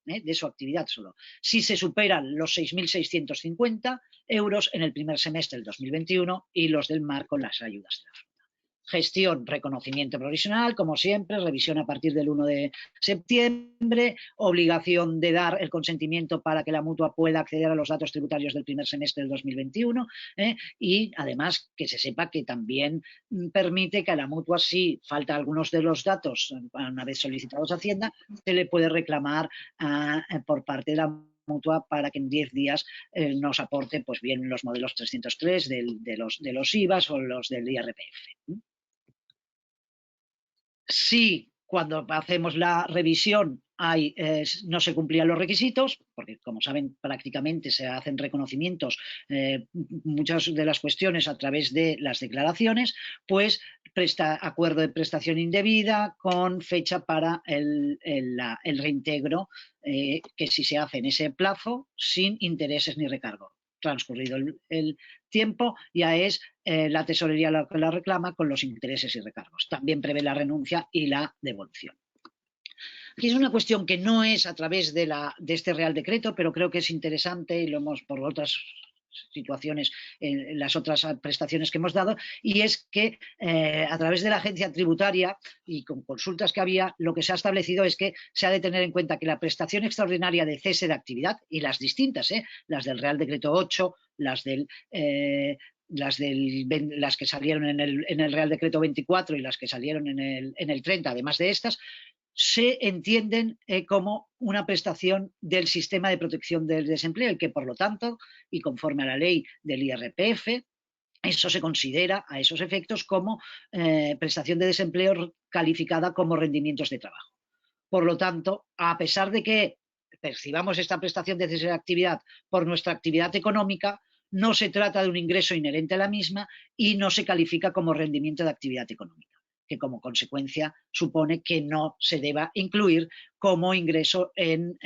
D: solo. Si se superan los 6.650 euros en el primer semestre del 2021 y los del MAR con las ayudas de la Junta. Gestión, reconocimiento provisional, como siempre, revisión a partir del 1 de septiembre, obligación de dar el consentimiento para que la mutua pueda acceder a los datos tributarios del primer semestre del 2021 y además que se sepa que también permite que a la mutua, si falta algunos de los datos una vez solicitados a Hacienda, se le puede reclamar por parte de la mutua para que en 10 días nos aporte pues bien los modelos 303 de los IVAs o los del IRPF. Si cuando hacemos la revisión no se cumplían los requisitos, porque como saben prácticamente se hacen reconocimientos muchas de las cuestiones a través de las declaraciones, pues acuerdo de prestación indebida con fecha para el reintegro que si se hace en ese plazo sin intereses ni recargo. Transcurrido el tiempo, ya es la tesorería la que la reclama con los intereses y recargos. También prevé la renuncia y la devolución. Aquí es una cuestión que no es a través de este Real Decreto, pero creo que es interesante y lo hemos por otras situaciones en las otras prestaciones que hemos dado, y es que a través de la agencia tributaria y con consultas que había, lo que se ha establecido es que se ha de tener en cuenta que la prestación extraordinaria de cese de actividad y las distintas, las del Real Decreto 8, las que salieron en el Real Decreto 24 y las que salieron en el 30, además de estas, se entienden como una prestación del sistema de protección del desempleo y que, por lo tanto, y conforme a la ley del IRPF, eso se considera a esos efectos como prestación de desempleo calificada como rendimientos de trabajo. Por lo tanto, a pesar de que percibamos esta prestación de cese de actividad por nuestra actividad económica, no se trata de un ingreso inherente a la misma y no se califica como rendimiento de actividad económica, que como consecuencia supone que no se deba incluir como ingreso en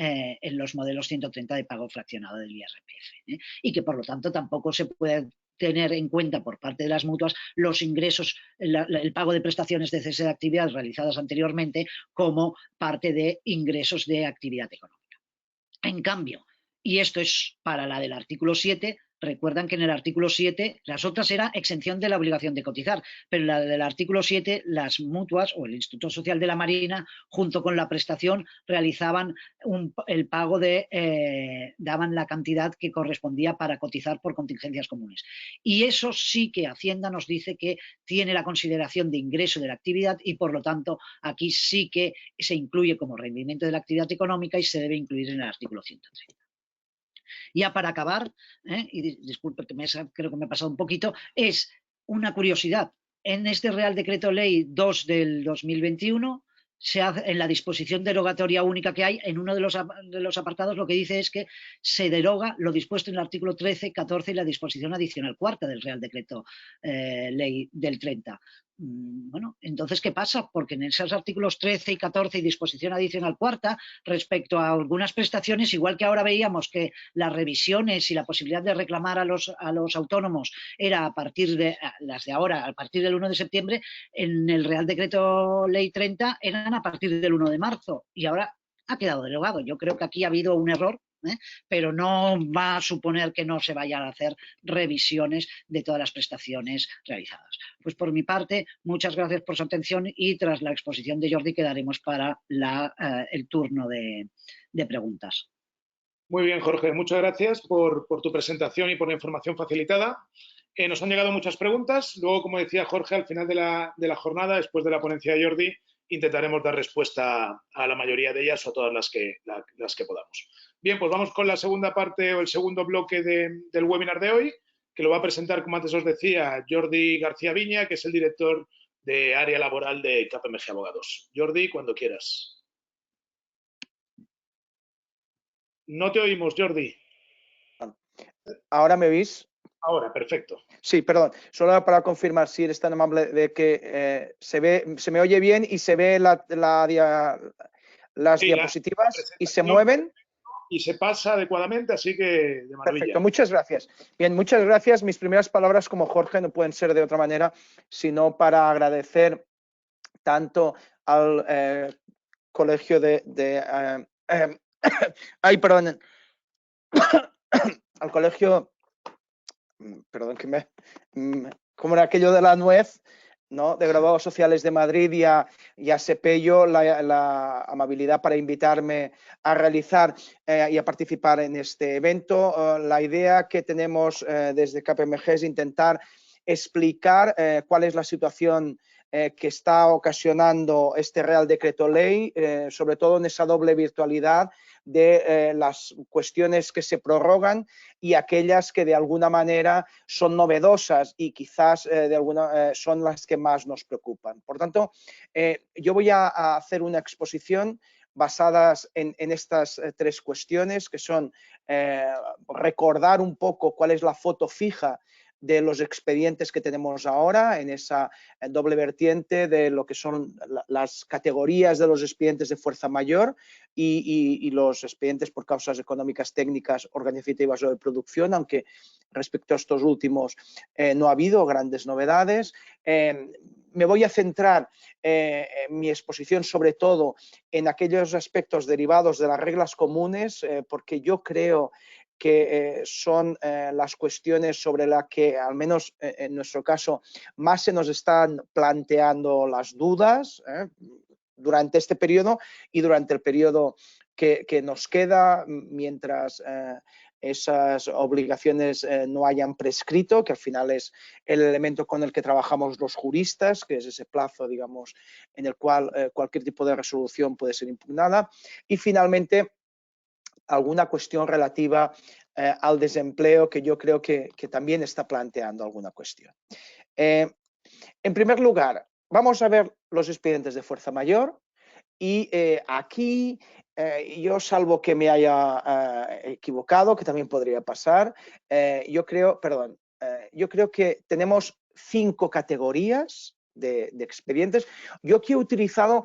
D: los modelos 130 de pago fraccionado del IRPF, y que por lo tanto tampoco se puede tener en cuenta por parte de las mutuas los ingresos, el pago de prestaciones de cese de actividad realizadas anteriormente como parte de ingresos de actividad económica. En cambio, y esto es para la del artículo 7, Recuerdan que en el artículo 7, las otras era exención de la obligación de cotizar, pero en la del artículo 7, las mutuas o el Instituto Social de la Marina, junto con la prestación, realizaban el pago daban la cantidad que correspondía para cotizar por contingencias comunes. Y eso sí que Hacienda nos dice que tiene la consideración de ingreso de la actividad y, por lo tanto, aquí sí que se incluye como rendimiento de la actividad económica y se debe incluir en el artículo 130. Ya para acabar, y disculpe que creo que me he pasado un poquito, es una curiosidad. En este Real Decreto Ley 2 del 2021, se hace, en la disposición derogatoria única que hay, en uno de los apartados lo que dice es que se deroga lo dispuesto en el artículo 13, 14 y la disposición adicional cuarta del Real Decreto Ley del 30. Bueno, entonces, ¿qué pasa? Porque en esos artículos 13 y 14 y disposición adicional cuarta, respecto a algunas prestaciones, igual que ahora veíamos que las revisiones y la posibilidad de reclamar a los autónomos era a partir de las de ahora, a partir del 1 de septiembre, en el Real Decreto Ley 30 eran a partir del 1 de marzo y ahora ha quedado derogado. Yo creo que aquí ha habido un error, pero no va a suponer que no se vayan a hacer revisiones de todas las prestaciones realizadas. Pues por mi parte, muchas gracias por su atención y tras la exposición de Jordi quedaremos para el turno de preguntas.
B: Muy bien, Jorge, muchas gracias por tu presentación y por la información facilitada. Nos han llegado muchas preguntas. Luego, como decía Jorge, al final de la jornada, después de la ponencia de Jordi, intentaremos dar respuesta a la mayoría de ellas o a todas las que podamos. Bien, pues vamos con la segunda parte o el segundo bloque del webinar de hoy, que lo va a presentar, como antes os decía, Jordi García Viña, que es el director de área laboral de KPMG Abogados. Jordi, cuando quieras. No te oímos, Jordi.
E: ¿Ahora me oís?
B: Ahora, perfecto.
E: Sí, perdón. Solo para confirmar si eres tan amable de que se me oye bien y se ve las diapositivas y se mueven.
B: Y se pasa adecuadamente, así que de maravilla.
E: Perfecto, muchas gracias. Bien, muchas gracias. Mis primeras palabras como Jorge no pueden ser de otra manera, sino para agradecer tanto al colegio ay, perdón. Al colegio, perdón, que como era aquello de la nuez, ¿no? De Graduados Sociales de Madrid y a Sepello la amabilidad para invitarme a realizar y a participar en este evento. La idea que tenemos desde KPMG es intentar explicar cuál es la situación que está ocasionando este Real Decreto Ley, sobre todo en esa doble virtualidad de las cuestiones que se prorrogan y aquellas que de alguna manera son novedosas y quizás son las que más nos preocupan. Por tanto, yo voy a hacer una exposición basadas en estas tres cuestiones, que son recordar un poco cuál es la foto fija de los expedientes que tenemos ahora en esa doble vertiente de lo que son las categorías de los expedientes de fuerza mayor y los expedientes por causas económicas, técnicas, organizativas o de producción, aunque respecto a estos últimos no ha habido grandes novedades. Me voy a centrar en mi exposición sobre todo en aquellos aspectos derivados de las reglas comunes, porque yo creo que son las cuestiones sobre las que, al menos en nuestro caso, más se nos están planteando las dudas durante este periodo y durante el periodo que nos queda mientras esas obligaciones no hayan prescrito, que al final es el elemento con el que trabajamos los juristas, que es ese plazo, digamos, en el cual cualquier tipo de resolución puede ser impugnada. Y finalmente, alguna cuestión relativa al desempleo, que yo creo que también está planteando alguna cuestión. En primer lugar, vamos a ver los expedientes de fuerza mayor y aquí yo, salvo que me haya equivocado, que también podría pasar, yo creo que tenemos 5 categorías de expedientes. Yo aquí he utilizado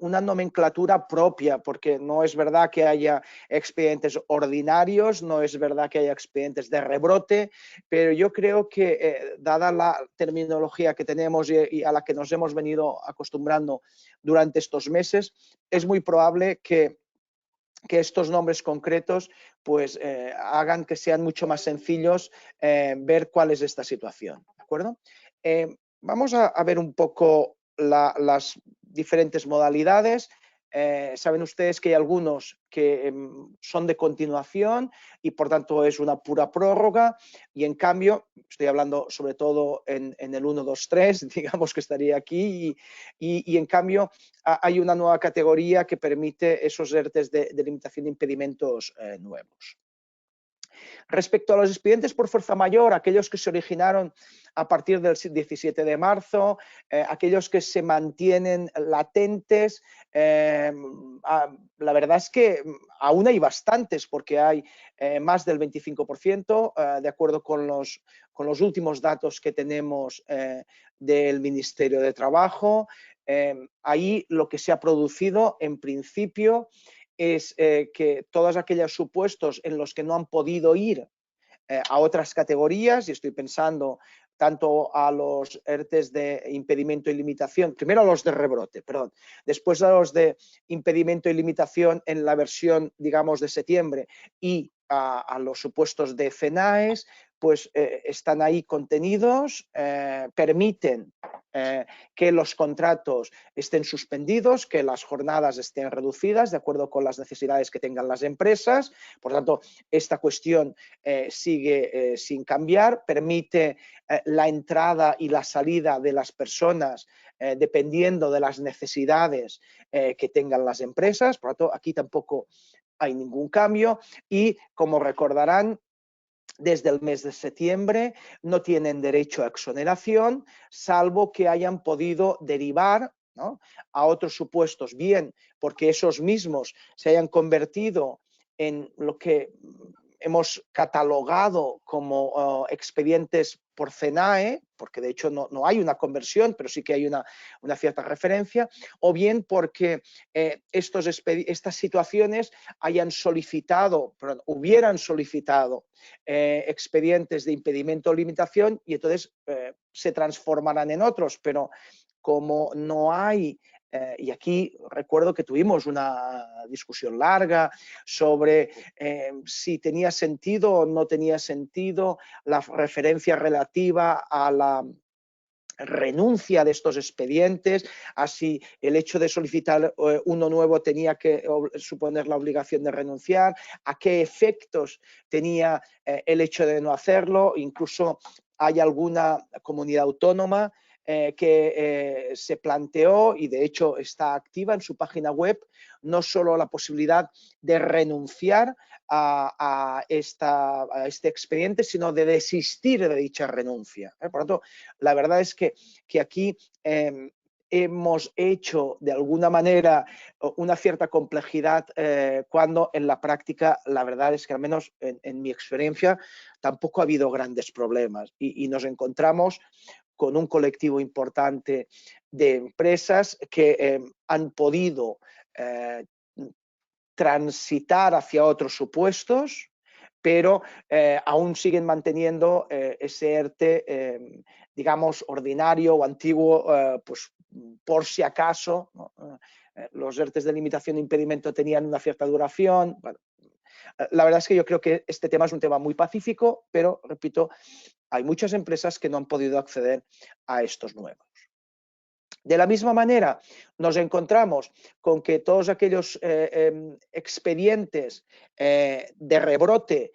E: una nomenclatura propia, porque no es verdad que haya expedientes ordinarios, no es verdad que haya expedientes de rebrote, pero yo creo que dada la terminología que tenemos y a la que nos hemos venido acostumbrando durante estos meses, es muy probable que que estos nombres concretos pues hagan que sean mucho más sencillos ver cuál es esta situación, ¿de acuerdo? Vamos a ver un poco las diferentes modalidades. Saben ustedes que hay algunos que son de continuación y por tanto es una pura prórroga, y en cambio, estoy hablando sobre todo en el 1, 2, 3, digamos que estaría aquí, y en cambio hay una nueva categoría que permite esos ERTEs de limitación de impedimentos nuevos. Respecto a los expedientes por fuerza mayor, aquellos que se originaron a partir del 17 de marzo, aquellos que se mantienen latentes, la verdad es que aún hay bastantes, porque hay más del 25%, de acuerdo con los últimos datos que tenemos del Ministerio de Trabajo. Ahí lo que se ha producido en principio es que todos aquellos supuestos en los que no han podido ir a otras categorías, y estoy pensando tanto a los ERTEs de impedimento y limitación, primero a los de rebrote, perdón, después a los de impedimento y limitación en la versión, digamos, de septiembre, y a los supuestos de CENAES, pues están ahí contenidos, permiten que los contratos estén suspendidos, que las jornadas estén reducidas de acuerdo con las necesidades que tengan las empresas. Por tanto, esta cuestión sigue sin cambiar, permite la entrada y la salida de las personas dependiendo de las necesidades que tengan las empresas. Por tanto, aquí tampoco hay ningún cambio, y como recordarán, desde el mes de septiembre no tienen derecho a exoneración, salvo que hayan podido derivar, ¿no?, a otros supuestos, bien porque esos mismos se hayan convertido en lo que hemos catalogado como expedientes por CENAE, porque de hecho no hay una conversión, pero sí que hay una cierta referencia, o bien porque estas situaciones hubieran solicitado expedientes de impedimento o limitación, y entonces se transformarán en otros, pero como no hay, y aquí recuerdo que tuvimos una discusión larga sobre si tenía sentido o no tenía sentido la referencia relativa a la renuncia de estos expedientes, así el hecho de solicitar uno nuevo tenía que suponer la obligación de renunciar, a qué efectos tenía el hecho de no hacerlo. Incluso hay alguna comunidad autónoma que se planteó, y de hecho está activa en su página web, no solo la posibilidad de renunciar a este expediente, sino de desistir de dicha renuncia. Por lo tanto, la verdad es que aquí hemos hecho de alguna manera una cierta complejidad cuando en la práctica la verdad es que al menos en mi experiencia tampoco ha habido grandes problemas, y nos encontramos con un colectivo importante de empresas que han podido transitar hacia otros supuestos, pero aún siguen manteniendo ese ERTE, digamos, ordinario o antiguo, pues por si acaso, ¿no? Los ERTEs de limitación de impedimento tenían una cierta duración. Bueno, la verdad es que yo creo que este tema es un tema muy pacífico, pero, repito, hay muchas empresas que no han podido acceder a estos nuevos. De la misma manera, nos encontramos con que todos aquellos expedientes de rebrote,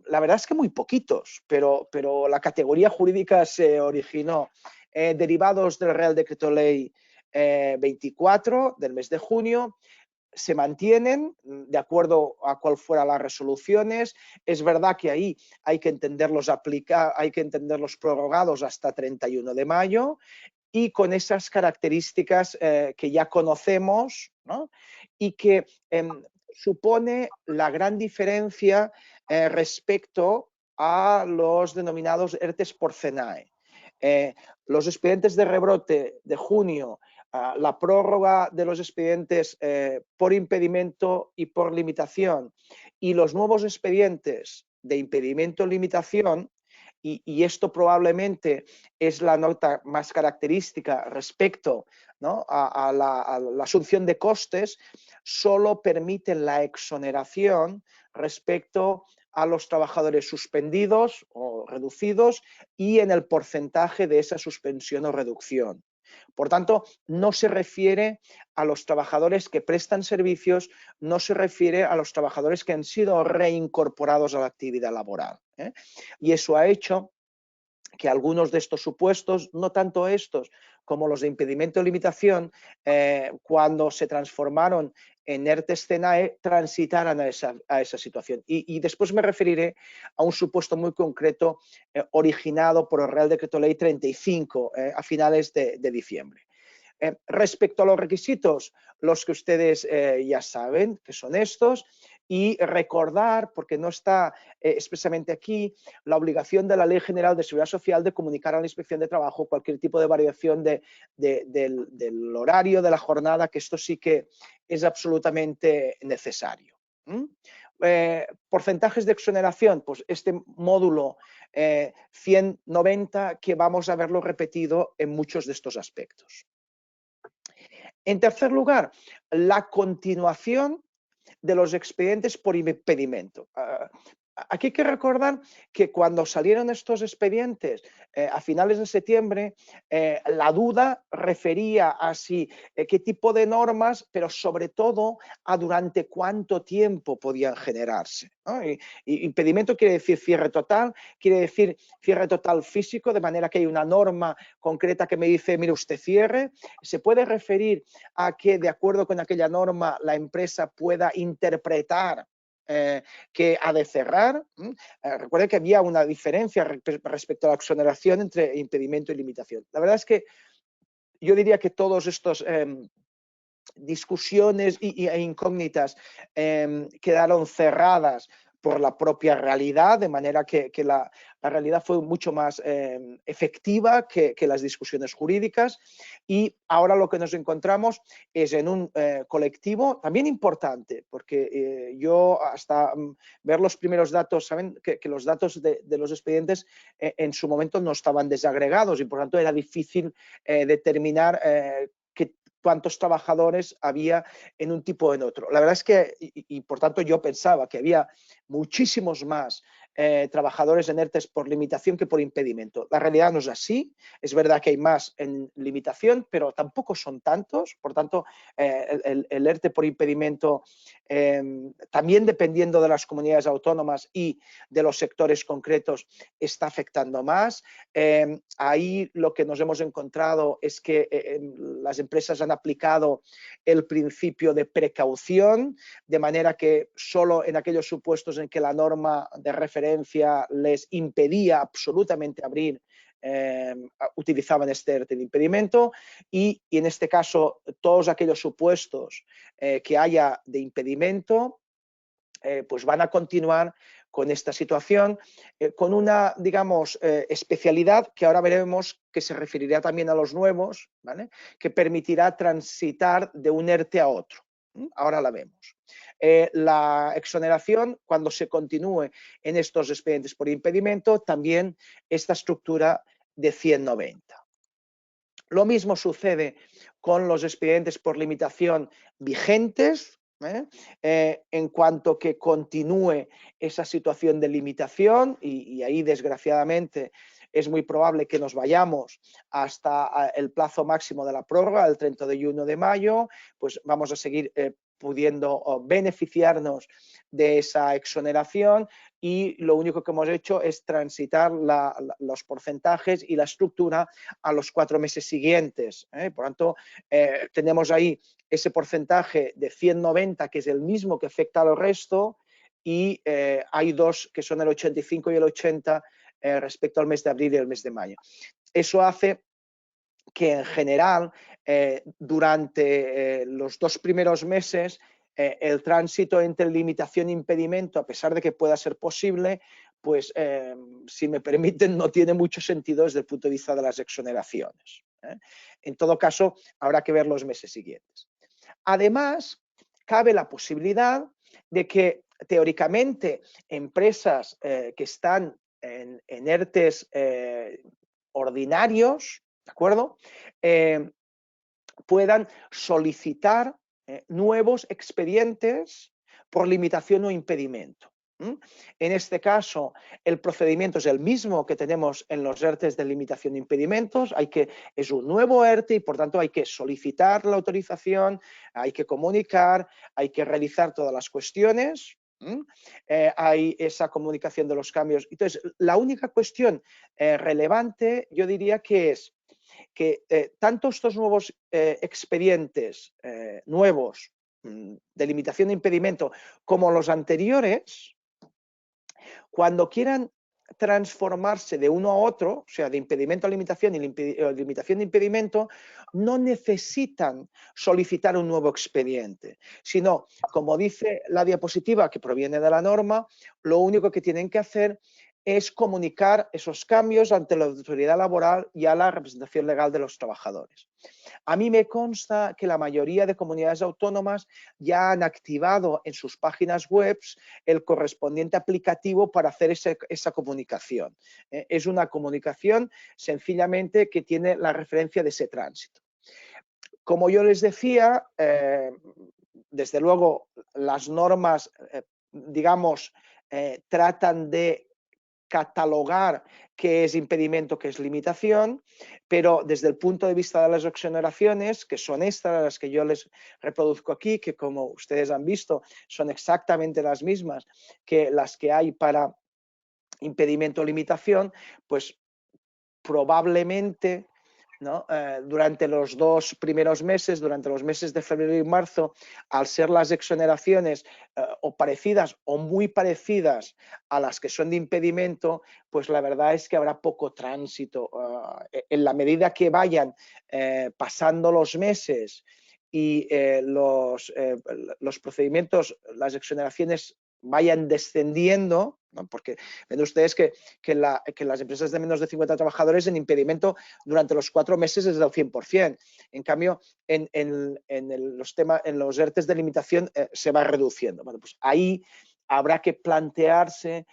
E: la verdad es que muy poquitos, pero la categoría jurídica se originó derivados del Real Decreto Ley 24 del mes de junio, se mantienen de acuerdo a cuál fueran las resoluciones. Es verdad que ahí hay que entenderlos prorrogados hasta 31 de mayo, y con esas características que ya conocemos, ¿no?, y que supone la gran diferencia respecto a los denominados ERTEs por CENAE. Los expedientes de rebrote de junio, la prórroga de los expedientes por impedimento y por limitación, y los nuevos expedientes de impedimento o limitación, y esto probablemente es la nota más característica respecto ¿no? a la asunción de costes solo permiten la exoneración respecto a los trabajadores suspendidos o reducidos y en el porcentaje de esa suspensión o reducción. Por tanto, no se refiere a los trabajadores que prestan servicios, no se refiere a los trabajadores que han sido reincorporados a la actividad laboral. Y eso ha hecho que algunos de estos supuestos, no tanto estos como los de impedimento o limitación, cuando se transformaron en ERTE-SCENAE, transitaran a esa situación. Y después me referiré a un supuesto muy concreto originado por el Real Decreto Ley 35 a finales de diciembre. Respecto a los requisitos, los que ustedes ya saben, que son estos, y recordar, porque no está expresamente aquí, la obligación de la Ley General de Seguridad Social de comunicar a la Inspección de Trabajo cualquier tipo de variación del horario, de la jornada, que esto sí que es absolutamente necesario. Porcentajes de exoneración, pues este módulo 190 que vamos a verlo repetido en muchos de estos aspectos. En tercer lugar, la continuación de los expedientes por impedimento. Aquí hay que recordar que cuando salieron estos expedientes a finales de septiembre, la duda refería a si, qué tipo de normas, pero sobre todo a durante cuánto tiempo podían generarse, ¿no? Y impedimento quiere decir cierre total, quiere decir cierre total físico, de manera que hay una norma concreta que me dice, mire usted cierre. Se puede referir a que de acuerdo con aquella norma la empresa pueda interpretar que ha de cerrar. Recuerden que había una diferencia respecto a la exoneración entre impedimento y limitación. La verdad es que yo diría que todos estos discusiones e incógnitas quedaron cerradas por la propia realidad, de manera que la realidad fue mucho más efectiva que las discusiones jurídicas, y ahora lo que nos encontramos es en un colectivo también importante, porque yo hasta ver los primeros datos, saben que los datos de los expedientes en su momento no estaban desagregados y por tanto era difícil determinar cuántos trabajadores había en un tipo o en otro. La verdad es que, y por tanto yo pensaba que había muchísimos más trabajadores en ERTES por limitación que por impedimento. La realidad no es así. Es verdad que hay más en limitación, pero tampoco son tantos. Por tanto, el ERTE por impedimento, también dependiendo de las comunidades autónomas y de los sectores concretos, está afectando más. Ahí lo que nos hemos encontrado es que las empresas han aplicado el principio de precaución, de manera que solo en aquellos supuestos en que la norma de referencia les impedía absolutamente abrir, utilizaban este ERTE de impedimento, y en este caso todos aquellos supuestos que haya de impedimento pues van a continuar con esta situación, con una, digamos, especialidad que ahora veremos que se referirá también a los nuevos, ¿vale? Que permitirá transitar de un ERTE a otro. Ahora la vemos. La exoneración, cuando se continúe en estos expedientes por impedimento, también esta estructura de 190. Lo mismo sucede con los expedientes por limitación vigentes, en cuanto que continúe esa situación de limitación, y ahí desgraciadamente es muy probable que nos vayamos hasta el plazo máximo de la prórroga, el 31 de mayo, pues vamos a seguir pudiendo beneficiarnos de esa exoneración, y lo único que hemos hecho es transitar los porcentajes y la estructura a los 4 meses siguientes. Por tanto, tenemos ahí ese porcentaje de 190, que es el mismo que afecta al resto, y hay dos que son el 85 y el 80 respecto al mes de abril y el mes de mayo. Eso hace que en general durante los 2 primeros meses el tránsito entre limitación e impedimento, a pesar de que pueda ser posible, pues si me permiten, no tiene mucho sentido desde el punto de vista de las exoneraciones. En todo caso, habrá que ver los meses siguientes. Además, cabe la posibilidad de que teóricamente empresas que están en ERTES ordinarios, ¿de acuerdo? puedan solicitar nuevos expedientes por limitación o impedimento. En este caso, el procedimiento es el mismo que tenemos en los ERTEs de limitación de impedimentos. Es un nuevo ERTE y, por tanto, hay que solicitar la autorización, hay que comunicar, hay que realizar todas las cuestiones. Hay esa comunicación de los cambios. Entonces, la única cuestión relevante, yo diría que es que tanto estos nuevos expedientes nuevos de limitación de impedimento como los anteriores, cuando quieran transformarse de uno a otro, o sea, de impedimento a limitación y limitación de impedimento, no necesitan solicitar un nuevo expediente, sino, como dice la diapositiva que proviene de la norma, lo único que tienen que hacer es comunicar esos cambios ante la autoridad laboral y a la representación legal de los trabajadores. A mí me consta que la mayoría de comunidades autónomas ya han activado en sus páginas web el correspondiente aplicativo para hacer esa comunicación. Es una comunicación sencillamente que tiene la referencia de ese tránsito. Como yo les decía, desde luego las normas, digamos, tratan de catalogar qué es impedimento, qué es limitación, pero desde el punto de vista de las exoneraciones, que son estas las que yo les reproduzco aquí, que como ustedes han visto son exactamente las mismas que las que hay para impedimento o limitación, pues probablemente, ¿no? Durante los 2 primeros meses, durante los meses de febrero y marzo, al ser las exoneraciones o parecidas o muy parecidas a las que son de impedimento, pues la verdad es que habrá poco tránsito. En la medida que vayan pasando los meses y los procedimientos, las exoneraciones vayan descendiendo, ¿no? Porque ven ustedes que las empresas de menos de 50 trabajadores en impedimento durante los 4 meses es del 100%. En cambio, en los ERTEs de limitación se va reduciendo. Bueno, pues ahí habrá que plantearse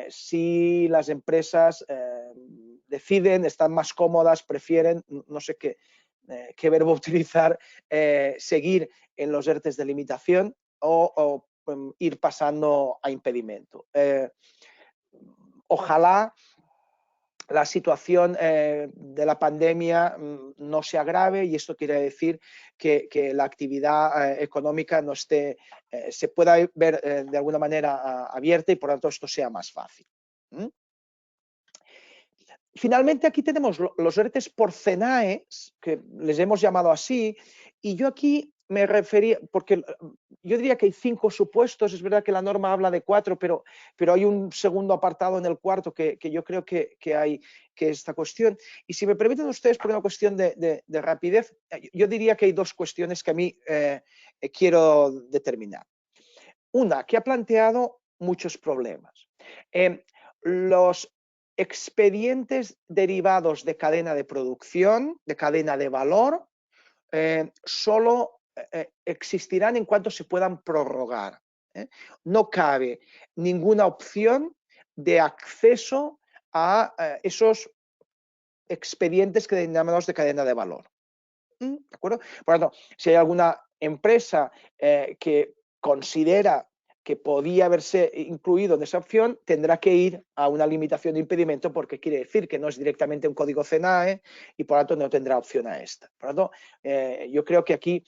E: si las empresas deciden, están más cómodas, prefieren, no sé qué verbo utilizar, seguir en los ERTEs de limitación o ir pasando a impedimento. Ojalá la situación de la pandemia no se agrave y esto quiere decir que la actividad económica no esté, se pueda ver de alguna manera abierta y por lo tanto esto sea más fácil. Finalmente aquí tenemos los ERTEs por CENAES, que les hemos llamado así, y yo aquí me refería, porque yo diría que hay 5 supuestos, es verdad que la norma habla de 4, pero hay un segundo apartado en el cuarto que yo creo que hay esta cuestión. Y si me permiten ustedes, por una cuestión de rapidez, yo diría que hay 2 cuestiones que a mí quiero determinar. Una, que ha planteado muchos problemas. Los expedientes derivados de cadena de producción, de cadena de valor, solo existirán en cuanto se puedan prorrogar. No cabe ninguna opción de acceso a esos expedientes que denominamos de cadena de valor. ¿De acuerdo? Por lo tanto, si hay alguna empresa que considera que podía haberse incluido en esa opción, tendrá que ir a una limitación de impedimento porque quiere decir que no es directamente un código CENAE y por lo tanto no tendrá opción a esta. Por lo tanto, yo creo que aquí,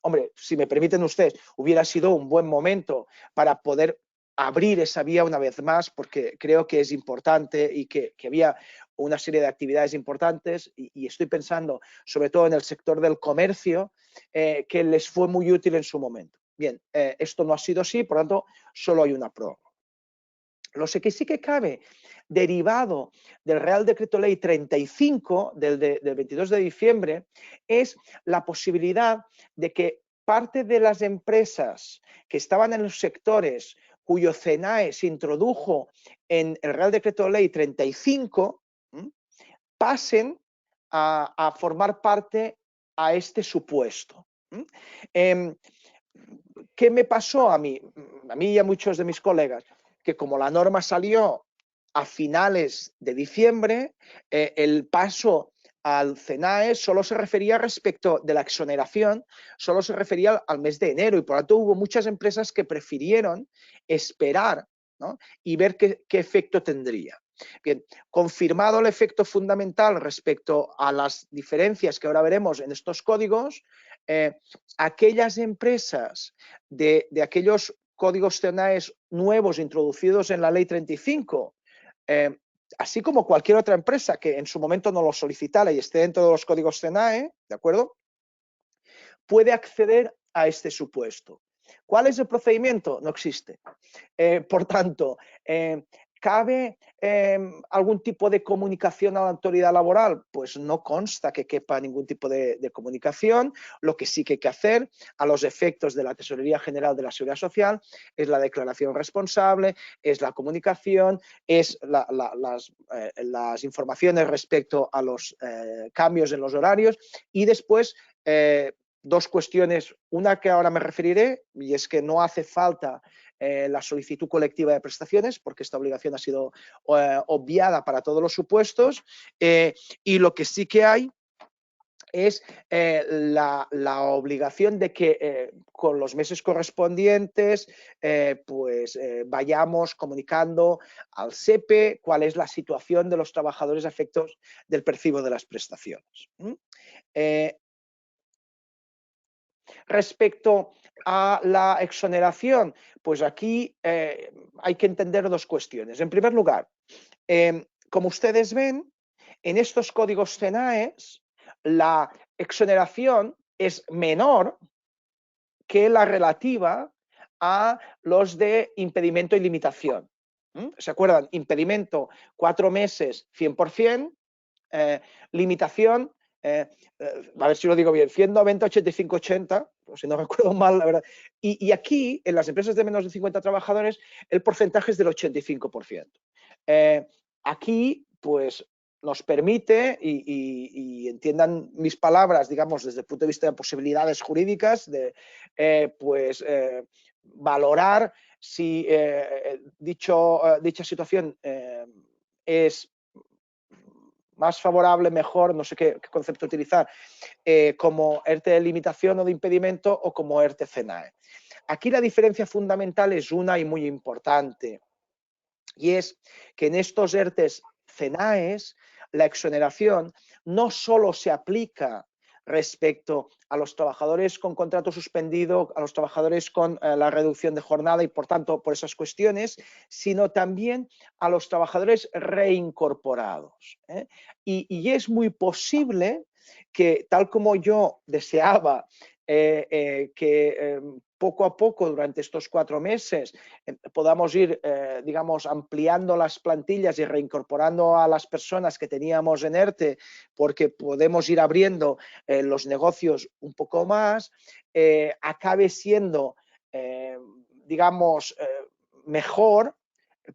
E: hombre, si me permiten ustedes, hubiera sido un buen momento para poder abrir esa vía una vez más porque creo que es importante y que había una serie de actividades importantes y estoy pensando sobre todo en el sector del comercio que les fue muy útil en su momento. Bien, esto no ha sido así, por lo tanto, solo hay una prórroga. Lo que sí que cabe, derivado del Real Decreto Ley 35 del 22 de diciembre, es la posibilidad de que parte de las empresas que estaban en los sectores cuyo CENAE se introdujo en el Real Decreto Ley 35, pasen a formar parte a este supuesto. ¿Qué me pasó a mí? A mí y a muchos de mis colegas, que como la norma salió a finales de diciembre, el paso al CENAE solo se refería respecto de la exoneración, solo se refería al mes de enero y por lo tanto hubo muchas empresas que prefirieron esperar, ¿no?, y ver qué efecto tendría. Bien, confirmado el efecto fundamental respecto a las diferencias que ahora veremos en estos códigos, aquellas empresas de aquellos códigos CENAE nuevos introducidos en la Ley 35, así como cualquier otra empresa que en su momento no lo solicitara y esté dentro de los códigos CENAE, ¿de acuerdo?, puede acceder a este supuesto. ¿Cuál es el procedimiento? No existe. Por tanto, ¿cabe algún tipo de comunicación a la autoridad laboral? Pues no consta que quepa ningún tipo de comunicación. Lo que sí que hay que hacer, a los efectos de la Tesorería General de la Seguridad Social, es la declaración responsable, es la comunicación, es las informaciones respecto a los cambios en los horarios y después dos cuestiones, una que ahora me referiré, y es que no hace falta la solicitud colectiva de prestaciones, porque esta obligación ha sido obviada para todos los supuestos, y lo que sí que hay es la obligación de que con los meses correspondientes vayamos comunicando al SEPE cuál es la situación de los trabajadores a efectos del percibo de las prestaciones. Respecto a la exoneración, pues aquí hay que entender dos cuestiones. En primer lugar, como ustedes ven, en estos códigos CENAE la exoneración es menor que la relativa a los de impedimento y limitación. ¿Se acuerdan? Impedimento 4 meses 100%, limitación, a ver si lo digo bien, 190, 85, 80, si no recuerdo mal, la verdad. Y aquí, en las empresas de menos de 50 trabajadores, el porcentaje es del 85%. Aquí, pues, nos permite, y entiendan mis palabras, digamos, desde el punto de vista de posibilidades jurídicas, de valorar si dicha situación es más favorable, mejor, no sé qué concepto utilizar, como ERTE de limitación o de impedimento o como ERTE CENAE. Aquí la diferencia fundamental es una y muy importante, y es que en estos ERTEs CENAEs la exoneración no solo se aplica respecto a los trabajadores con contrato suspendido, a los trabajadores con la reducción de jornada y por tanto por esas cuestiones, sino también a los trabajadores reincorporados. Y es muy posible que, tal como yo deseaba que poco a poco durante estos 4 meses podamos ir, digamos, ampliando las plantillas y reincorporando a las personas que teníamos en ERTE, porque podemos ir abriendo los negocios un poco más, acabe siendo, digamos, mejor.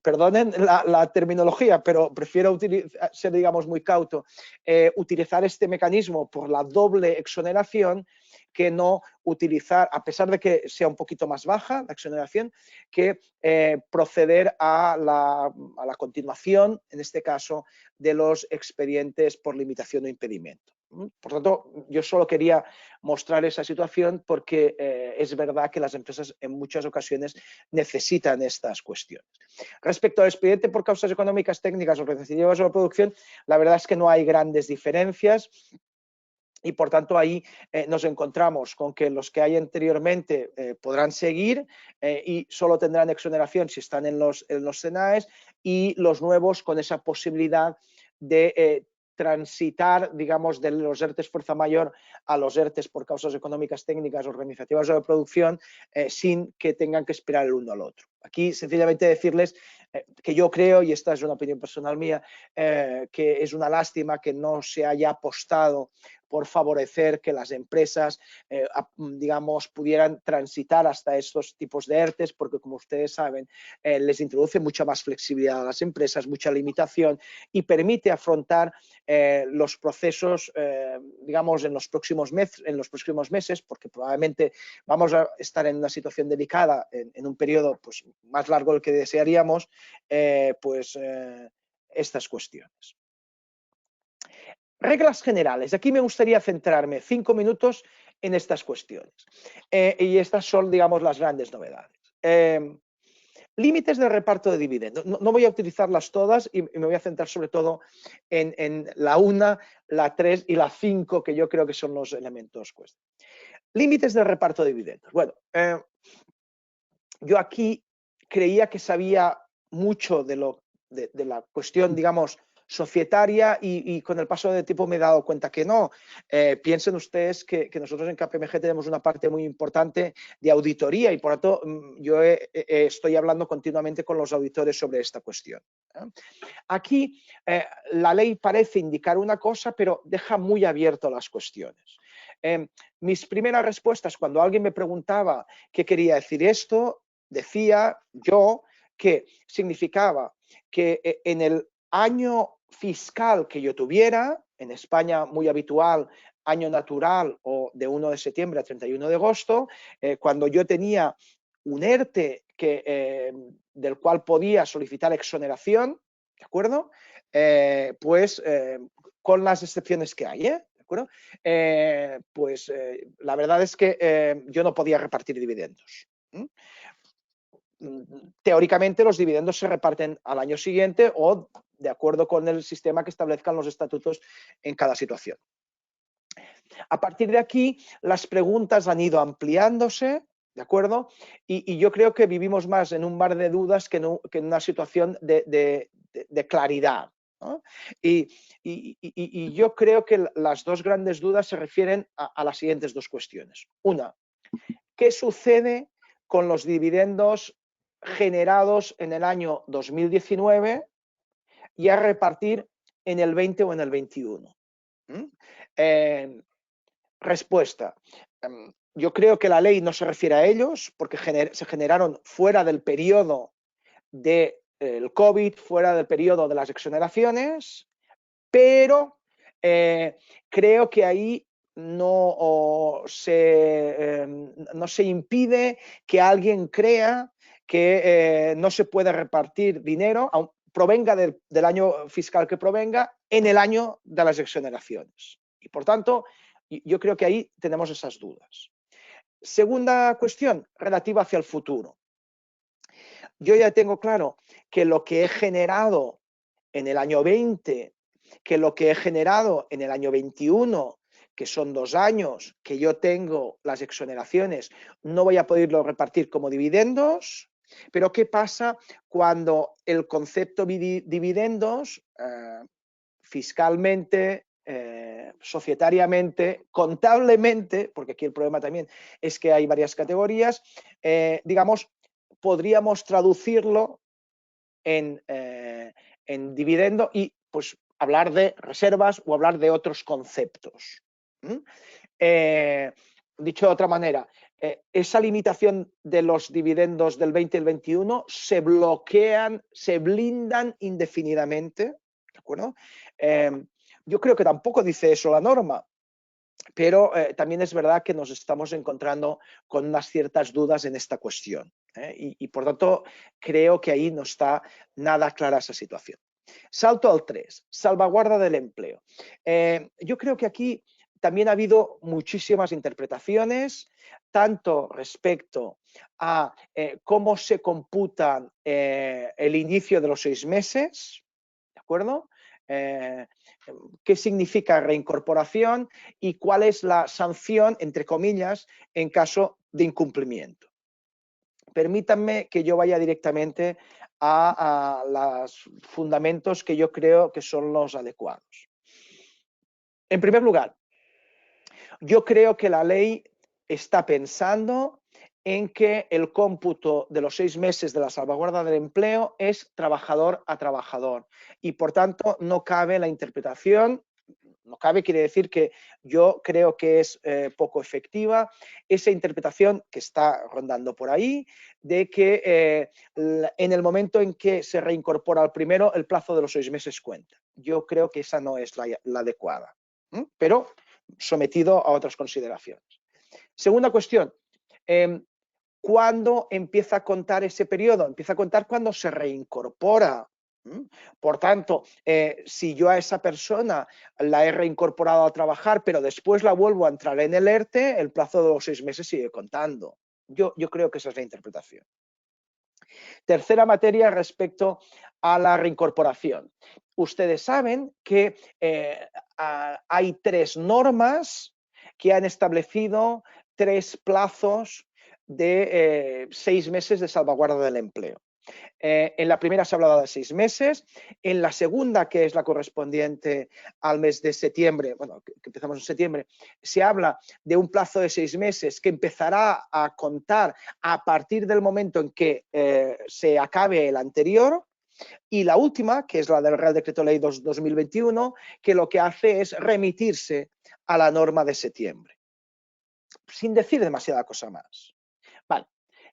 E: Perdonen la terminología, pero prefiero ser, digamos, muy cauto, utilizar este mecanismo por la doble exoneración que no utilizar, a pesar de que sea un poquito más baja la exoneración, que proceder a la continuación, en este caso, de los expedientes por limitación o impedimento. Por tanto, yo solo quería mostrar esa situación porque es verdad que las empresas en muchas ocasiones necesitan estas cuestiones. Respecto al expediente por causas económicas, técnicas o organizativas o de producción, la verdad es que no hay grandes diferencias. Y por tanto ahí nos encontramos con que los que hay anteriormente podrán seguir y solo tendrán exoneración si están en los CENAEs, y los nuevos con esa posibilidad de transitar, digamos, de los ERTEs fuerza mayor a los ERTEs por causas económicas, técnicas, organizativas o de producción sin que tengan que esperar el uno al otro. Aquí sencillamente decirles que yo creo, y esta es una opinión personal mía, que es una lástima que no se haya apostado por favorecer que las empresas, digamos, pudieran transitar hasta estos tipos de ERTEs, porque como ustedes saben, les introduce mucha más flexibilidad a las empresas, mucha limitación y permite afrontar los procesos, digamos, en los próximos meses, porque probablemente vamos a estar en una situación delicada en un periodo pues, más largo del que desearíamos, estas cuestiones. reglas generales. Aquí me gustaría centrarme 5 minutos en estas cuestiones. Y estas son, digamos, las grandes novedades. Límites de reparto de dividendos. No voy a utilizarlas todas y me voy a centrar sobre todo en la 1, la 3 y la 5, que yo creo que son los elementos cuestos. Límites de reparto de dividendos. Bueno, yo aquí creía que sabía mucho de la cuestión, digamos, societaria y con el paso del tiempo me he dado cuenta que no. Piensen ustedes que nosotros en KPMG tenemos una parte muy importante de auditoría y por lo tanto yo estoy hablando continuamente con los auditores sobre esta cuestión. Aquí la ley parece indicar una cosa, pero deja muy abierto las cuestiones. Mis primeras respuestas cuando alguien me preguntaba qué quería decir esto, decía yo que significaba que en el año fiscal que yo tuviera, en España muy habitual, año natural o de 1 de septiembre a 31 de agosto, cuando yo tenía un ERTE del cual podía solicitar exoneración, ¿de acuerdo? Pues con las excepciones que hay, ¿de acuerdo? Pues la verdad es que yo no podía repartir dividendos. Teóricamente los dividendos se reparten al año siguiente o de acuerdo con el sistema que establezcan los estatutos en cada situación. A partir de aquí, las preguntas han ido ampliándose, ¿de acuerdo? Y yo creo que vivimos más en un mar de dudas que en una situación de claridad, ¿no? Y yo creo que las dos grandes dudas se refieren a las siguientes dos cuestiones. Una, ¿qué sucede con los dividendos generados en el año 2019 y a repartir en el 20 o en el 21? Respuesta. Yo creo que la ley no se refiere a ellos porque se generaron fuera del periodo del COVID, fuera del periodo de las exoneraciones, pero creo que ahí no se impide que alguien crea que no se puede repartir dinero, provenga del año fiscal que provenga, en el año de las exoneraciones. Y por tanto, yo creo que ahí tenemos esas dudas. Segunda cuestión, relativa hacia el futuro. Yo ya tengo claro que lo que he generado en el año 20, que lo que he generado en el año 21, que son 2 años que yo tengo las exoneraciones, no voy a poderlo repartir como dividendos. Pero ¿qué pasa cuando el concepto dividendos fiscalmente, societariamente, contablemente, porque aquí el problema también es que hay varias categorías, digamos, podríamos traducirlo en dividendo y pues hablar de reservas o hablar de otros conceptos. Dicho de otra manera, esa limitación de los dividendos del 20 y el 21 se bloquean, se blindan indefinidamente, ¿de acuerdo? Yo creo que tampoco dice eso la norma, pero también es verdad que nos estamos encontrando con unas ciertas dudas en esta cuestión. Y por tanto, creo que ahí no está nada clara esa situación. Salto al 3, salvaguarda del empleo. Yo creo que aquí también ha habido muchísimas interpretaciones, tanto respecto a cómo se computa el inicio de los 6 meses, ¿de acuerdo? Qué significa reincorporación y cuál es la sanción, entre comillas, en caso de incumplimiento. Permítanme que yo vaya directamente a los fundamentos que yo creo que son los adecuados. En primer lugar, yo creo que la ley está pensando en que el cómputo de los 6 meses de la salvaguarda del empleo es trabajador a trabajador y por tanto no cabe la interpretación, no cabe quiere decir que yo creo que es poco efectiva esa interpretación que está rondando por ahí de que en el momento en que se reincorpora al primero el plazo de los 6 meses cuenta. Yo creo que esa no es la adecuada, pero sometido a otras consideraciones. Segunda cuestión, ¿cuándo empieza a contar ese periodo? Empieza a contar cuando se reincorpora, Por tanto, si yo a esa persona la he reincorporado a trabajar, pero después la vuelvo a entrar en el ERTE, el plazo de los 6 meses sigue contando. Yo creo que esa es la interpretación. Tercera materia respecto a la reincorporación. Ustedes saben que hay 3 normas que han establecido 3 plazos de 6 meses de salvaguarda del empleo. En la primera se ha hablado de 6 meses, en la segunda, que es la correspondiente al mes de septiembre, bueno, que empezamos en septiembre, se habla de un plazo de 6 meses que empezará a contar a partir del momento en que se acabe el anterior, y la última, que es la del Real Decreto Ley 2021, que lo que hace es remitirse a la norma de septiembre, sin decir demasiada cosa más. Vale.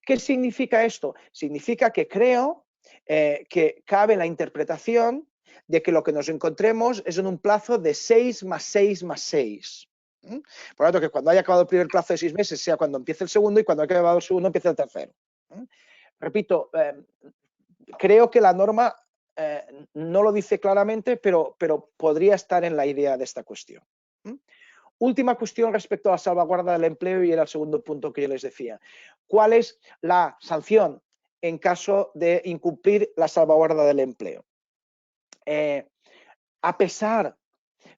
E: ¿Qué significa esto? Significa que creo que cabe la interpretación de que lo que nos encontremos es en un plazo de 6 más 6 más 6. Por lo tanto, que cuando haya acabado el primer plazo de 6 meses sea cuando empiece el segundo y cuando haya acabado el segundo empiece el tercero. Repito, creo que la norma no lo dice claramente, pero podría estar en la idea de esta cuestión. Última cuestión respecto a la salvaguarda del empleo, y era el segundo punto que yo les decía. ¿Cuál es la sanción en caso de incumplir la salvaguarda del empleo? A pesar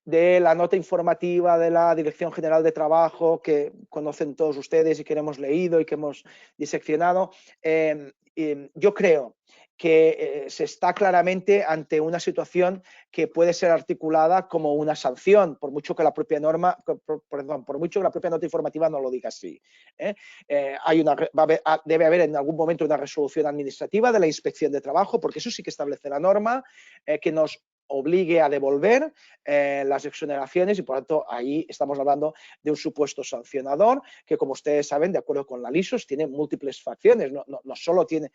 E: de la nota informativa de la Dirección General de Trabajo, que conocen todos ustedes y que hemos leído y que hemos diseccionado, yo creo que se está claramente ante una situación que puede ser articulada como una sanción, por mucho que la propia norma, por mucho que la propia nota informativa no lo diga así. Debe haber en algún momento una resolución administrativa de la Inspección de Trabajo, porque eso sí que establece la norma, que nos obligue a devolver las exoneraciones, y por lo tanto ahí estamos hablando de un supuesto sancionador que, como ustedes saben, de acuerdo con la LISOS, tiene múltiples facciones, no solo tiene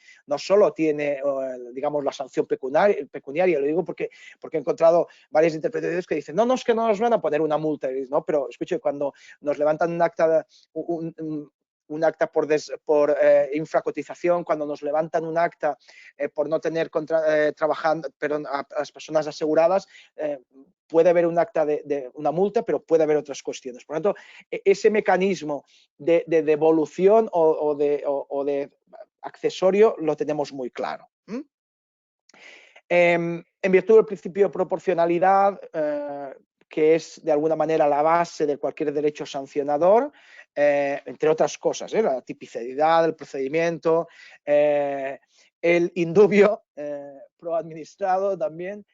E: digamos, la sanción pecuniaria. Lo digo porque he encontrado varias interpretaciones que dicen no, es que no nos van a poner una multa, ¿no? Pero escuche, cuando nos levantan un acta un acta por infracotización, cuando nos levantan un acta por no tener trabajando, perdón, a las personas aseguradas, puede haber un acta de una multa, pero puede haber otras cuestiones. Por lo tanto, ese mecanismo de devolución o de accesorio lo tenemos muy claro. En virtud del principio de proporcionalidad, que es de alguna manera la base de cualquier derecho sancionador, entre otras cosas, la tipicidad del procedimiento, el indubio pro administrado también,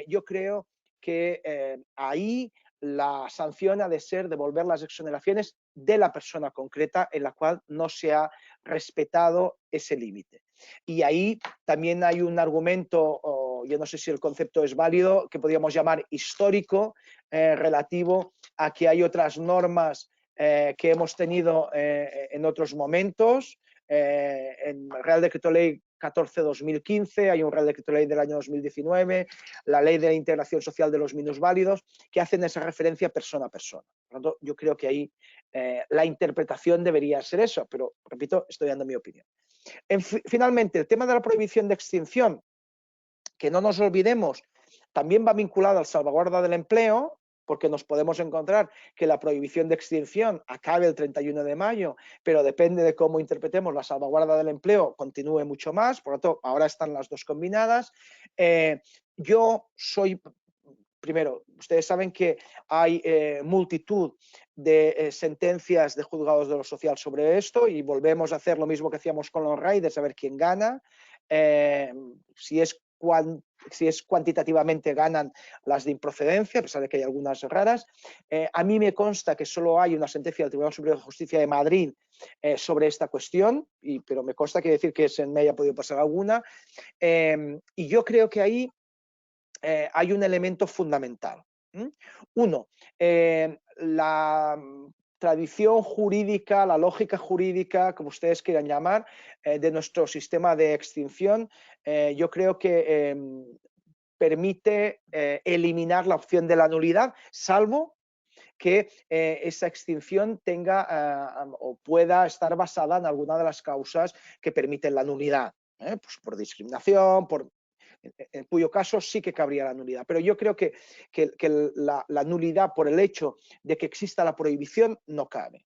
E: yo creo que ahí la sanción ha de ser devolver las exoneraciones de la persona concreta en la cual no se ha respetado ese límite. Y ahí también hay un argumento, yo no sé si el concepto es válido, que podríamos llamar histórico, relativo a que hay otras normas que hemos tenido en otros momentos. En Real Decreto Ley 14/2015, hay un Real Decreto Ley del año 2019, la Ley de la Integración Social de los Minusválidos, que hacen esa referencia persona a persona. Por lo tanto, yo creo que ahí la interpretación debería ser eso, pero, repito, estoy dando mi opinión. Finalmente, el tema de la prohibición de extinción, que no nos olvidemos, también va vinculado al salvaguarda del empleo, porque nos podemos encontrar que la prohibición de extinción acabe el 31 de mayo, pero depende de cómo interpretemos la salvaguarda del empleo, continúe mucho más. Por lo tanto, ahora están las dos combinadas. Yo soy... Primero, ustedes saben que hay multitud de sentencias de juzgados de lo social sobre esto, y volvemos a hacer lo mismo que hacíamos con los RAI, de saber quién gana. Si es cuantitativamente, ganan las de improcedencia, a pesar de que hay algunas raras. A mí me consta que solo hay una sentencia del Tribunal Superior de Justicia de Madrid sobre esta cuestión, pero me consta que decir que se me haya podido pasar alguna. Y yo creo que ahí hay un elemento fundamental. Uno, la tradición jurídica, la lógica jurídica, como ustedes quieran llamar, de nuestro sistema de extinción, yo creo que permite eliminar la opción de la nulidad, salvo que esa extinción tenga o pueda estar basada en alguna de las causas que permiten la nulidad, pues por discriminación, en cuyo caso sí que cabría la nulidad. Pero yo creo que la nulidad por el hecho de que exista la prohibición no cabe.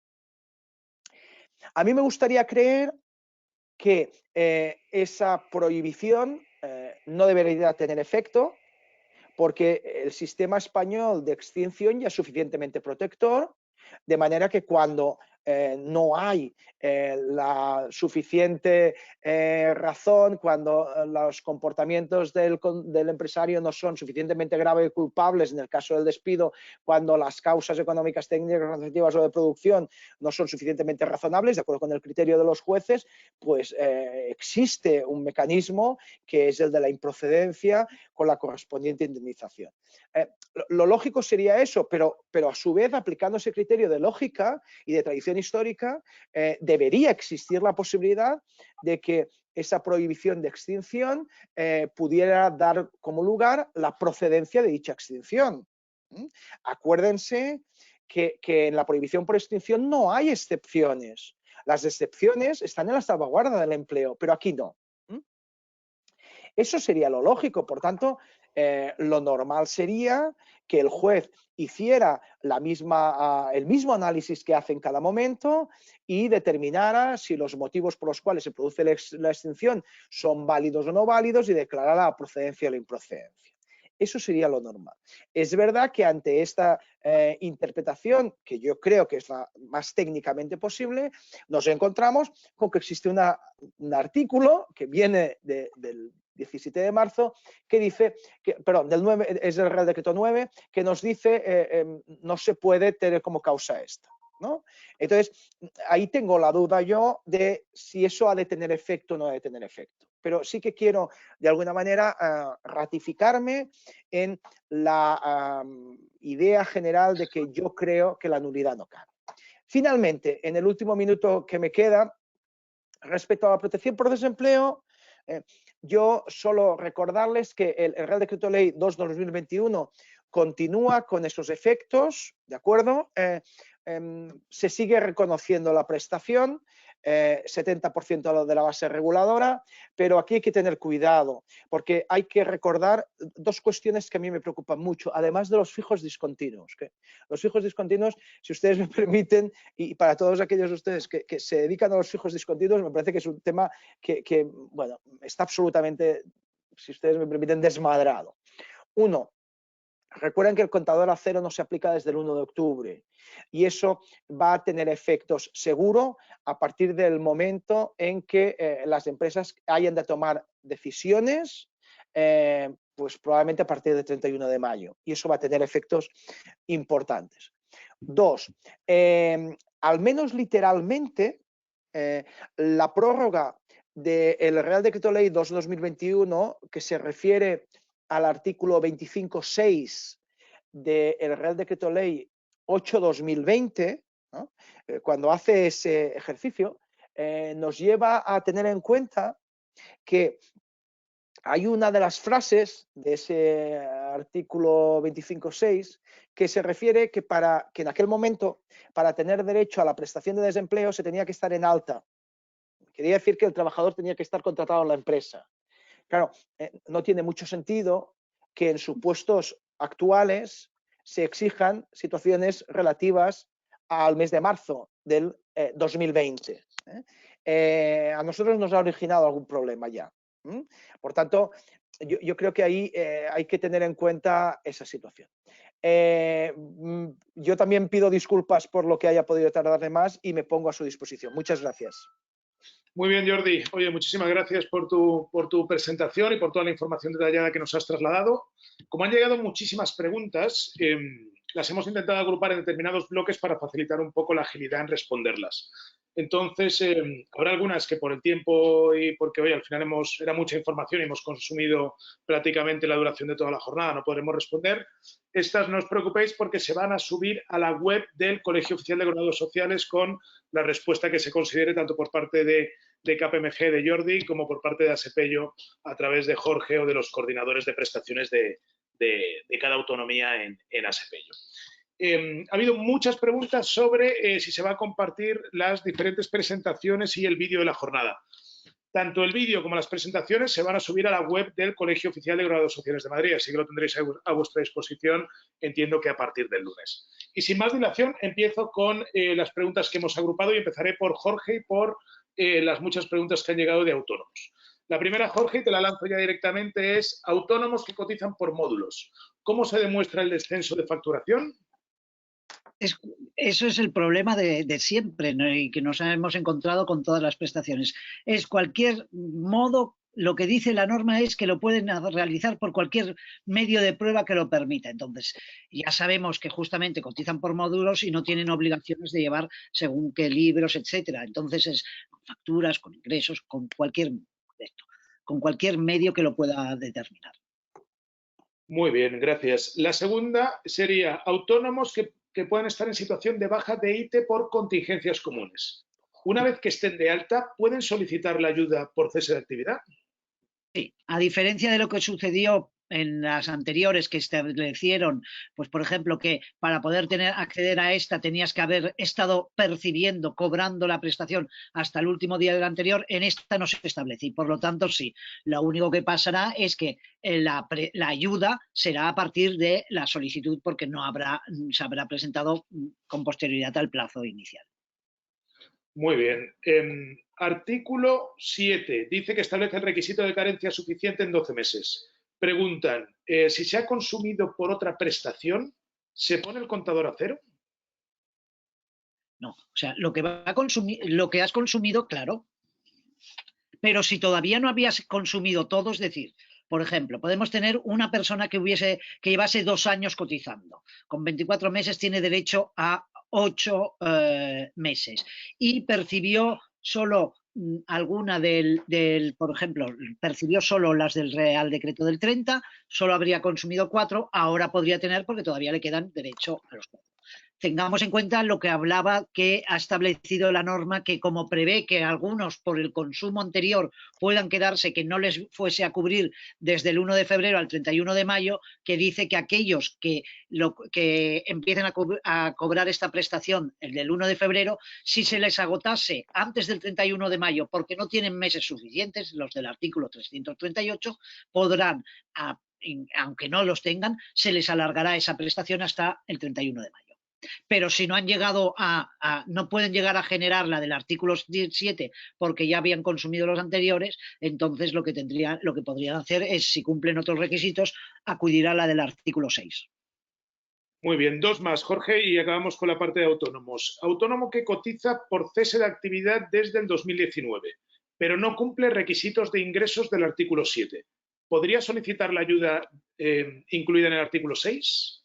E: A mí me gustaría creer que esa prohibición no debería tener efecto, porque el sistema español de extinción ya es suficientemente protector, de manera que cuando no hay la suficiente razón, cuando los comportamientos del empresario no son suficientemente graves y culpables en el caso del despido, cuando las causas económicas, técnicas, organizativas o de producción no son suficientemente razonables, de acuerdo con el criterio de los jueces, pues existe un mecanismo que es el de la improcedencia con la correspondiente indemnización. Lo lógico sería eso, pero a su vez, aplicando ese criterio de lógica y de tradición histórica, debería existir la posibilidad de que esa prohibición de extinción pudiera dar como lugar la procedencia de dicha extinción. Acuérdense que en la prohibición por extinción no hay excepciones. Las excepciones están en la salvaguarda del empleo, pero aquí no. Eso sería lo lógico. Por tanto, lo normal sería que el juez hiciera el mismo análisis que hace en cada momento y determinara si los motivos por los cuales se produce la extinción son válidos o no válidos y declarara la procedencia o la improcedencia. Eso sería lo normal. Es verdad que ante esta interpretación, que yo creo que es la más técnicamente posible, nos encontramos con que existe un artículo que viene del 17 de marzo, que dice, perdón, del 9, es el Real Decreto 9, que nos dice no se puede tener como causa esta, ¿no? Entonces, ahí tengo la duda yo de si eso ha de tener efecto o no ha de tener efecto. Pero sí que quiero, de alguna manera, ratificarme en la idea general de que yo creo que la nulidad no cabe. Finalmente, en el último minuto que me queda, respecto a la protección por desempleo, yo solo recordarles que el Real Decreto Ley 2/2021 continúa con esos efectos, ¿de acuerdo? Se sigue reconociendo la prestación, 70% de la base reguladora, pero aquí hay que tener cuidado, porque hay que recordar dos cuestiones que a mí me preocupan mucho, además de los fijos discontinuos. Los fijos discontinuos, si ustedes me permiten, y para todos aquellos de ustedes que se dedican a los fijos discontinuos, me parece que es un tema que bueno, está absolutamente, si ustedes me permiten, desmadrado. Uno, recuerden que el contador a cero no se aplica desde el 1 de octubre y eso va a tener efectos seguro a partir del momento en que las empresas hayan de tomar decisiones, pues probablemente a partir del 31 de mayo y eso va a tener efectos importantes. Dos, al menos literalmente, la prórroga del Real Decreto Ley 2/2021, que se refiere al artículo 25.6 del Real Decreto Ley 8/2020, ¿no? Cuando hace ese ejercicio, nos lleva a tener en cuenta que hay una de las frases de ese artículo 25.6 que se refiere que en aquel momento, para tener derecho a la prestación de desempleo, se tenía que estar en alta. Quería decir que el trabajador tenía que estar contratado en la empresa. Claro, no tiene mucho sentido que en supuestos actuales se exijan situaciones relativas al mes de marzo del 2020. A nosotros nos ha originado algún problema ya. Por tanto, yo creo que ahí hay que tener en cuenta esa situación. Yo también pido disculpas por lo que haya podido tardar de más y me pongo a su disposición. Muchas gracias.
B: Muy bien, Jordi. Oye, muchísimas gracias por tu presentación y por toda la información detallada que nos has trasladado. Como han llegado muchísimas preguntas, las hemos intentado agrupar en determinados bloques para facilitar un poco la agilidad en responderlas. Entonces, habrá algunas que por el tiempo y porque hoy al final era mucha información y hemos consumido prácticamente la duración de toda la jornada, no podremos responder. Estas no os preocupéis porque se van a subir a la web del Colegio Oficial de Graduados Sociales con la respuesta que se considere tanto por parte de KPMG de Jordi como por parte de Asepello a través de Jorge o de los coordinadores de prestaciones de cada autonomía en Asepello. Ha habido muchas preguntas sobre si se va a compartir las diferentes presentaciones y el vídeo de la jornada. Tanto el vídeo como las presentaciones se van a subir a la web del Colegio Oficial de Graduados Sociales de Madrid, así que lo tendréis a vuestra disposición, entiendo que a partir del lunes. Y sin más dilación, empiezo con las preguntas que hemos agrupado y empezaré por Jorge y por las muchas preguntas que han llegado de autónomos. La primera, Jorge, y te la lanzo ya directamente, es autónomos que cotizan por módulos. ¿Cómo se demuestra el descenso de facturación?
D: Eso es el problema de siempre, ¿no? Y que nos hemos encontrado con todas las prestaciones. Es cualquier modo, lo que dice la norma es que lo pueden realizar por cualquier medio de prueba que lo permita. Entonces, ya sabemos que justamente cotizan por módulos y no tienen obligaciones de llevar según qué libros, etcétera. Entonces, es con facturas, con ingresos, con cualquier medio que lo pueda determinar.
B: Muy bien, gracias. La segunda sería autónomos que puedan estar en situación de baja de ITE por contingencias comunes. Una vez que estén de alta, ¿pueden solicitar la ayuda por cese de actividad?
D: Sí, a diferencia de lo que sucedió en las anteriores que establecieron, pues por ejemplo, que para poder acceder a esta tenías que haber estado percibiendo, cobrando la prestación hasta el último día del anterior, en esta no se establece y por lo tanto sí. Lo único que pasará es que la ayuda será a partir de la solicitud porque se habrá presentado con posterioridad al plazo inicial.
B: Muy bien. Artículo 7 dice que establece el requisito de carencia suficiente en 12 meses. Preguntan, si se ha consumido por otra prestación, ¿se pone el contador a cero?
D: No, o sea, lo que has consumido, claro. Pero si todavía no habías consumido todo, es decir, por ejemplo, podemos tener una persona que llevase 2 años cotizando. Con 24 meses tiene derecho a 8 meses y percibió solo alguna por ejemplo, percibió solo las del Real Decreto del 30, solo habría consumido 4, ahora podría tener porque todavía le quedan derecho a los 4. Tengamos en cuenta lo que hablaba, que ha establecido la norma, que como prevé que algunos por el consumo anterior puedan quedarse, que no les fuese a cubrir desde el 1 de febrero al 31 de mayo, que dice que aquellos que empiecen a cobrar esta prestación el del 1 de febrero, si se les agotase antes del 31 de mayo porque no tienen meses suficientes, los del artículo 338, podrán, aunque no los tengan, se les alargará esa prestación hasta el 31 de mayo. Pero si no han llegado no pueden llegar a generar la del artículo 7 porque ya habían consumido los anteriores, entonces lo que podrían hacer es, si cumplen otros requisitos, acudir a la del artículo 6.
B: Muy bien, 2 más, Jorge, y acabamos con la parte de autónomos. Autónomo que cotiza por cese de actividad desde el 2019, pero no cumple requisitos de ingresos del artículo 7. ¿Podría solicitar la ayuda incluida en el artículo 6?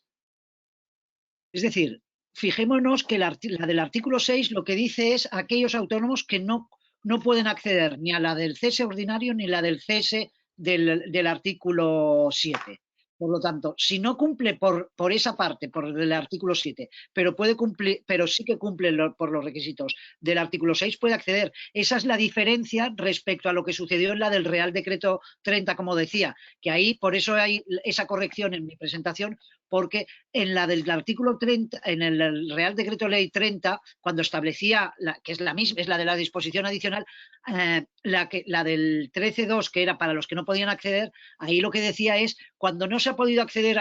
D: Es decir, fijémonos que la del artículo 6 lo que dice es aquellos autónomos que no pueden acceder ni a la del cese ordinario ni la del cese del artículo 7. Por lo tanto, si no cumple por esa parte, por el artículo 7, pero sí que cumple por los requisitos del artículo 6, puede acceder. Esa es la diferencia respecto a lo que sucedió en la del Real Decreto 30, como decía, que ahí, por eso hay esa corrección en mi presentación, porque en la del artículo 30, en el Real Decreto Ley 30, cuando establecía, que es la misma, es la de la disposición adicional, la del 13.2, que era para los que no podían acceder, ahí lo que decía es, cuando no se ha podido acceder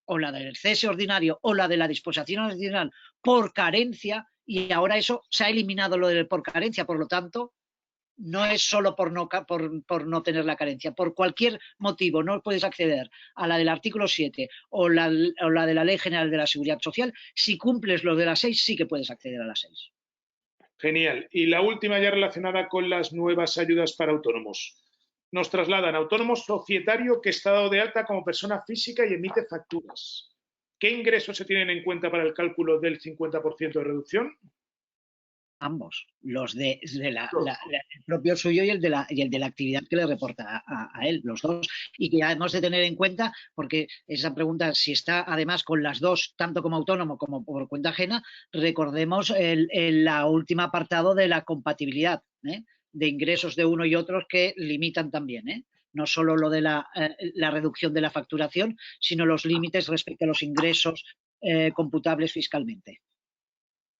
D: o la del cese ordinario o la de la disposición adicional por carencia, y ahora eso se ha eliminado lo de por carencia, por lo tanto, no es solo por no tener la carencia. Por cualquier motivo no puedes acceder a la del artículo 7 o la de la Ley General de la Seguridad Social. Si cumples lo de la 6, sí que puedes acceder a la 6.
B: Genial. Y la última ya relacionada con las nuevas ayudas para autónomos. Nos trasladan autónomo societario que está dado de alta como persona física y emite facturas. ¿Qué ingresos se tienen en cuenta para el cálculo del 50% de reducción?
D: Ambos, los el propio suyo y el de la actividad que le reporta a él, los dos, y que hemos de tener en cuenta, porque esa pregunta, si está además con las dos, tanto como autónomo como por cuenta ajena, recordemos el último apartado de la compatibilidad, de ingresos de uno y otros que limitan también, no solo lo de la reducción de la facturación, sino los límites respecto a los ingresos computables fiscalmente.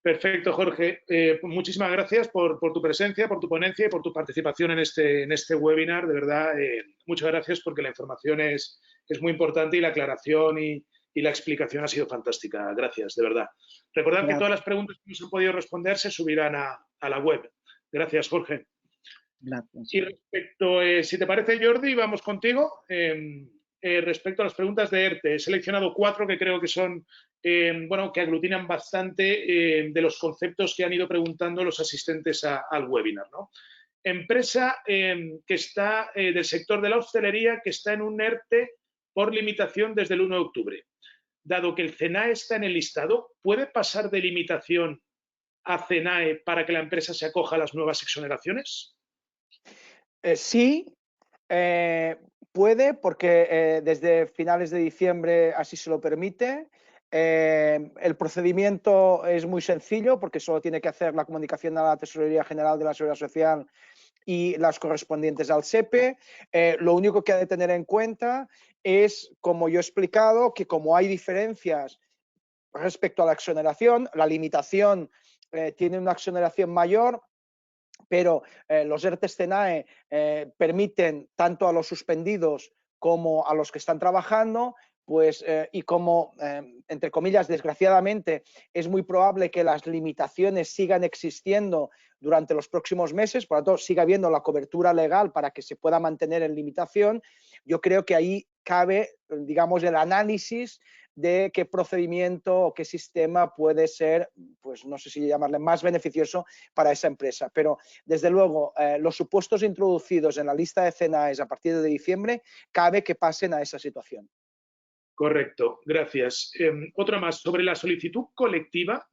B: Perfecto, Jorge. Muchísimas gracias por tu presencia, por tu ponencia y por tu participación en este webinar. De verdad, muchas gracias porque la información es muy importante y la aclaración y la explicación ha sido fantástica. Gracias, de verdad. Recordad que todas las preguntas que no se han podido responder se subirán a la web. Gracias, Jorge.
D: Gracias.
B: Y respecto, si te parece, Jordi, vamos contigo. Respecto a las preguntas de ERTE, he seleccionado 4 que creo que son, bueno, que aglutinan bastante de los conceptos que han ido preguntando los asistentes al webinar, ¿no? Empresa que está del sector de la hostelería que está en un ERTE por limitación desde el 1 de octubre. Dado que el CENAE está en el listado, ¿puede pasar de limitación a CENAE para que la empresa se acoja a las nuevas exoneraciones?
E: Sí, puede, porque desde finales de diciembre así se lo permite. El procedimiento es muy sencillo porque solo tiene que hacer la comunicación a la Tesorería General de la Seguridad Social y las correspondientes al SEPE. Lo único que ha de tener en cuenta es, como yo he explicado, que como hay diferencias respecto a la exoneración, la limitación tiene una exoneración mayor, pero los ERTEs CENAE permiten tanto a los suspendidos como a los que están trabajando, pues, y como, entre comillas, desgraciadamente, es muy probable que las limitaciones sigan existiendo durante los próximos meses, por lo tanto, siga habiendo la cobertura legal para que se pueda mantener en limitación, yo creo que ahí cabe, digamos, el análisis de qué procedimiento o qué sistema puede ser, pues no sé si llamarle más beneficioso para esa empresa. Pero, desde luego, los supuestos introducidos en la lista de CENAEs a partir de diciembre, cabe que pasen a esa situación.
B: Correcto, gracias. Otra más, sobre la solicitud colectiva,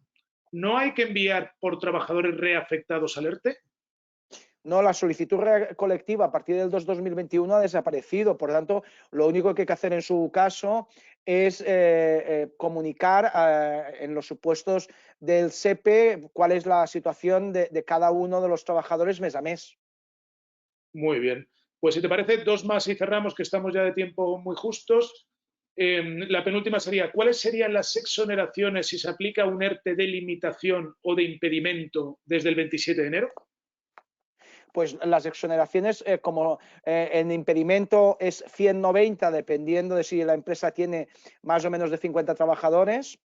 B: ¿no hay que enviar por trabajadores reafectados al ERTE?
E: No, la solicitud colectiva a partir del 2021 ha desaparecido. Por tanto, lo único que hay que hacer en su caso es comunicar en los supuestos del SEPE cuál es la situación de cada uno de los trabajadores mes a mes.
B: Muy bien. Pues si te parece, 2 más y cerramos, que estamos ya de tiempo muy justos. La penúltima sería, ¿cuáles serían las exoneraciones si se aplica un ERTE de limitación o de impedimento desde el 27 de enero?
E: Pues las exoneraciones, como en impedimento es 190, dependiendo de si la empresa tiene más o menos de 50 trabajadores,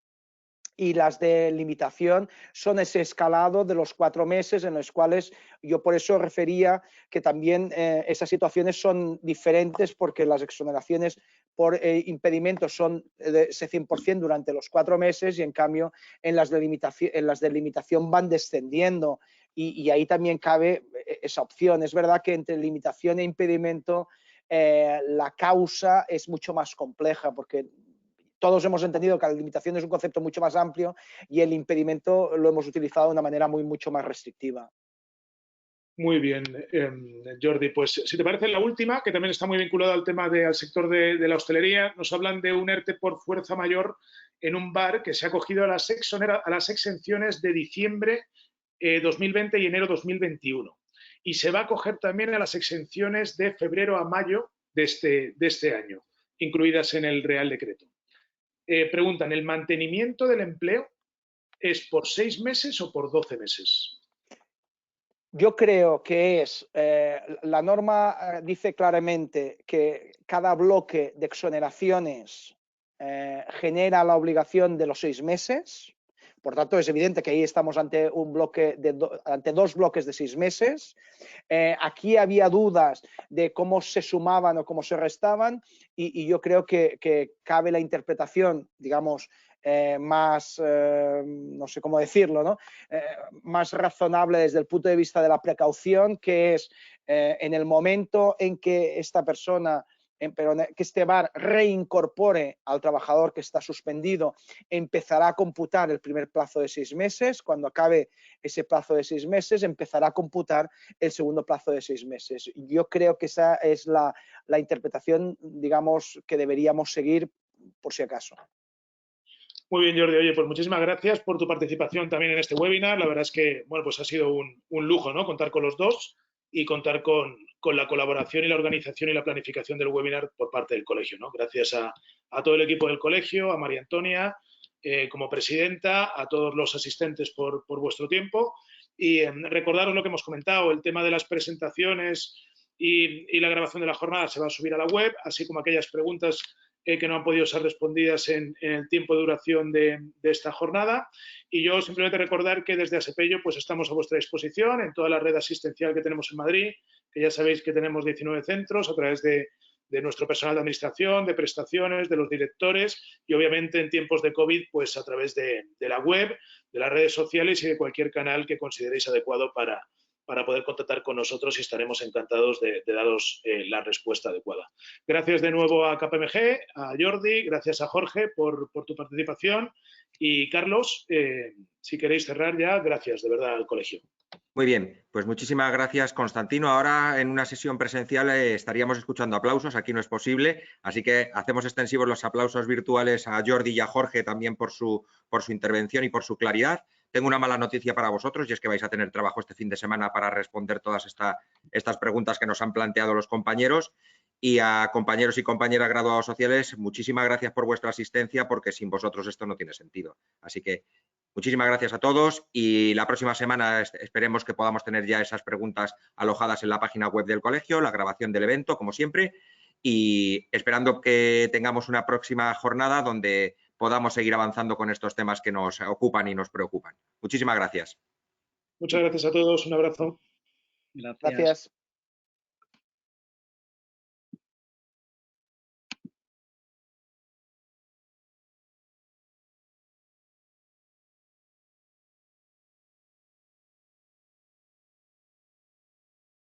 E: y las de limitación son ese escalado de los 4 meses en los cuales yo por eso refería que también esas situaciones son diferentes porque las exoneraciones por impedimentos son de ese 100% durante los 4 meses y en cambio en las de limitación van descendiendo y ahí también cabe esa opción. Es verdad que entre limitación e impedimento la causa es mucho más compleja porque todos hemos entendido que la limitación es un concepto mucho más amplio y el impedimento lo hemos utilizado de una manera mucho más restrictiva.
B: Muy bien, Jordi. Pues si te parece la última, que también está muy vinculada al tema al sector de la hostelería, nos hablan de un ERTE por fuerza mayor en un bar que se ha acogido a las exenciones de diciembre 2020 y enero 2021. Y se va a acoger también a las exenciones de febrero a mayo de este año, incluidas en el Real Decreto. Preguntan, ¿el mantenimiento del empleo es por 6 meses o por 12 meses?
E: Yo creo que la norma dice claramente que cada bloque de exoneraciones genera la obligación de los 6 meses. Por tanto, es evidente que ahí estamos ante un bloque ante 2 bloques de 6 meses. Aquí había dudas de cómo se sumaban o cómo se restaban y yo creo que cabe la interpretación, digamos, más, no sé cómo decirlo, ¿no? Más razonable desde el punto de vista de la precaución, que es en el momento en que esta persona, que este bar reincorpore al trabajador que está suspendido, empezará a computar el primer plazo de 6 meses. Cuando acabe ese plazo de 6 meses, empezará a computar el segundo plazo de 6 meses. Yo creo que esa es la interpretación, digamos, que deberíamos seguir por si acaso.
B: Muy bien, Jordi. Oye, pues muchísimas gracias por tu participación también en este webinar. La verdad es que, bueno, pues ha sido un lujo, ¿no? Contar con los dos y contar con la colaboración y la organización y la planificación del webinar por parte del colegio, ¿no? Gracias a todo el equipo del colegio, a María Antonia, como presidenta, a todos los asistentes por vuestro tiempo y recordaros lo que hemos comentado, el tema de las presentaciones y la grabación de la jornada se va a subir a la web, así como aquellas preguntas que no han podido ser respondidas en el tiempo de duración de esta jornada. Y yo simplemente recordar que desde Asepello pues estamos a vuestra disposición en toda la red asistencial que tenemos en Madrid, que ya sabéis que tenemos 19 centros a través de nuestro personal de administración, de prestaciones, de los directores y obviamente en tiempos de COVID pues a través de la web, de las redes sociales y de cualquier canal que consideréis adecuado para poder contactar con nosotros y estaremos encantados de daros la respuesta adecuada. Gracias de nuevo a KPMG, a Jordi, gracias a Jorge por tu participación y Carlos, si queréis cerrar ya, gracias de verdad al colegio.
A: Muy bien, pues muchísimas gracias, Constantino. Ahora en una sesión presencial estaríamos escuchando aplausos, aquí no es posible, así que hacemos extensivos los aplausos virtuales a Jordi y a Jorge también por su intervención y por su claridad. Tengo una mala noticia para vosotros y es que vais a tener trabajo este fin de semana para responder todas estas preguntas que nos han planteado los compañeros. Y a compañeros y compañeras graduados sociales, muchísimas gracias por vuestra asistencia porque sin vosotros esto no tiene sentido. Así que muchísimas gracias a todos y la próxima semana esperemos que podamos tener ya esas preguntas alojadas en la página web del colegio, la grabación del evento, como siempre, y esperando que tengamos una próxima jornada donde podamos seguir avanzando con estos temas que nos ocupan y nos preocupan. Muchísimas gracias.
B: Muchas gracias a todos, un abrazo.
D: Gracias.
E: Gracias.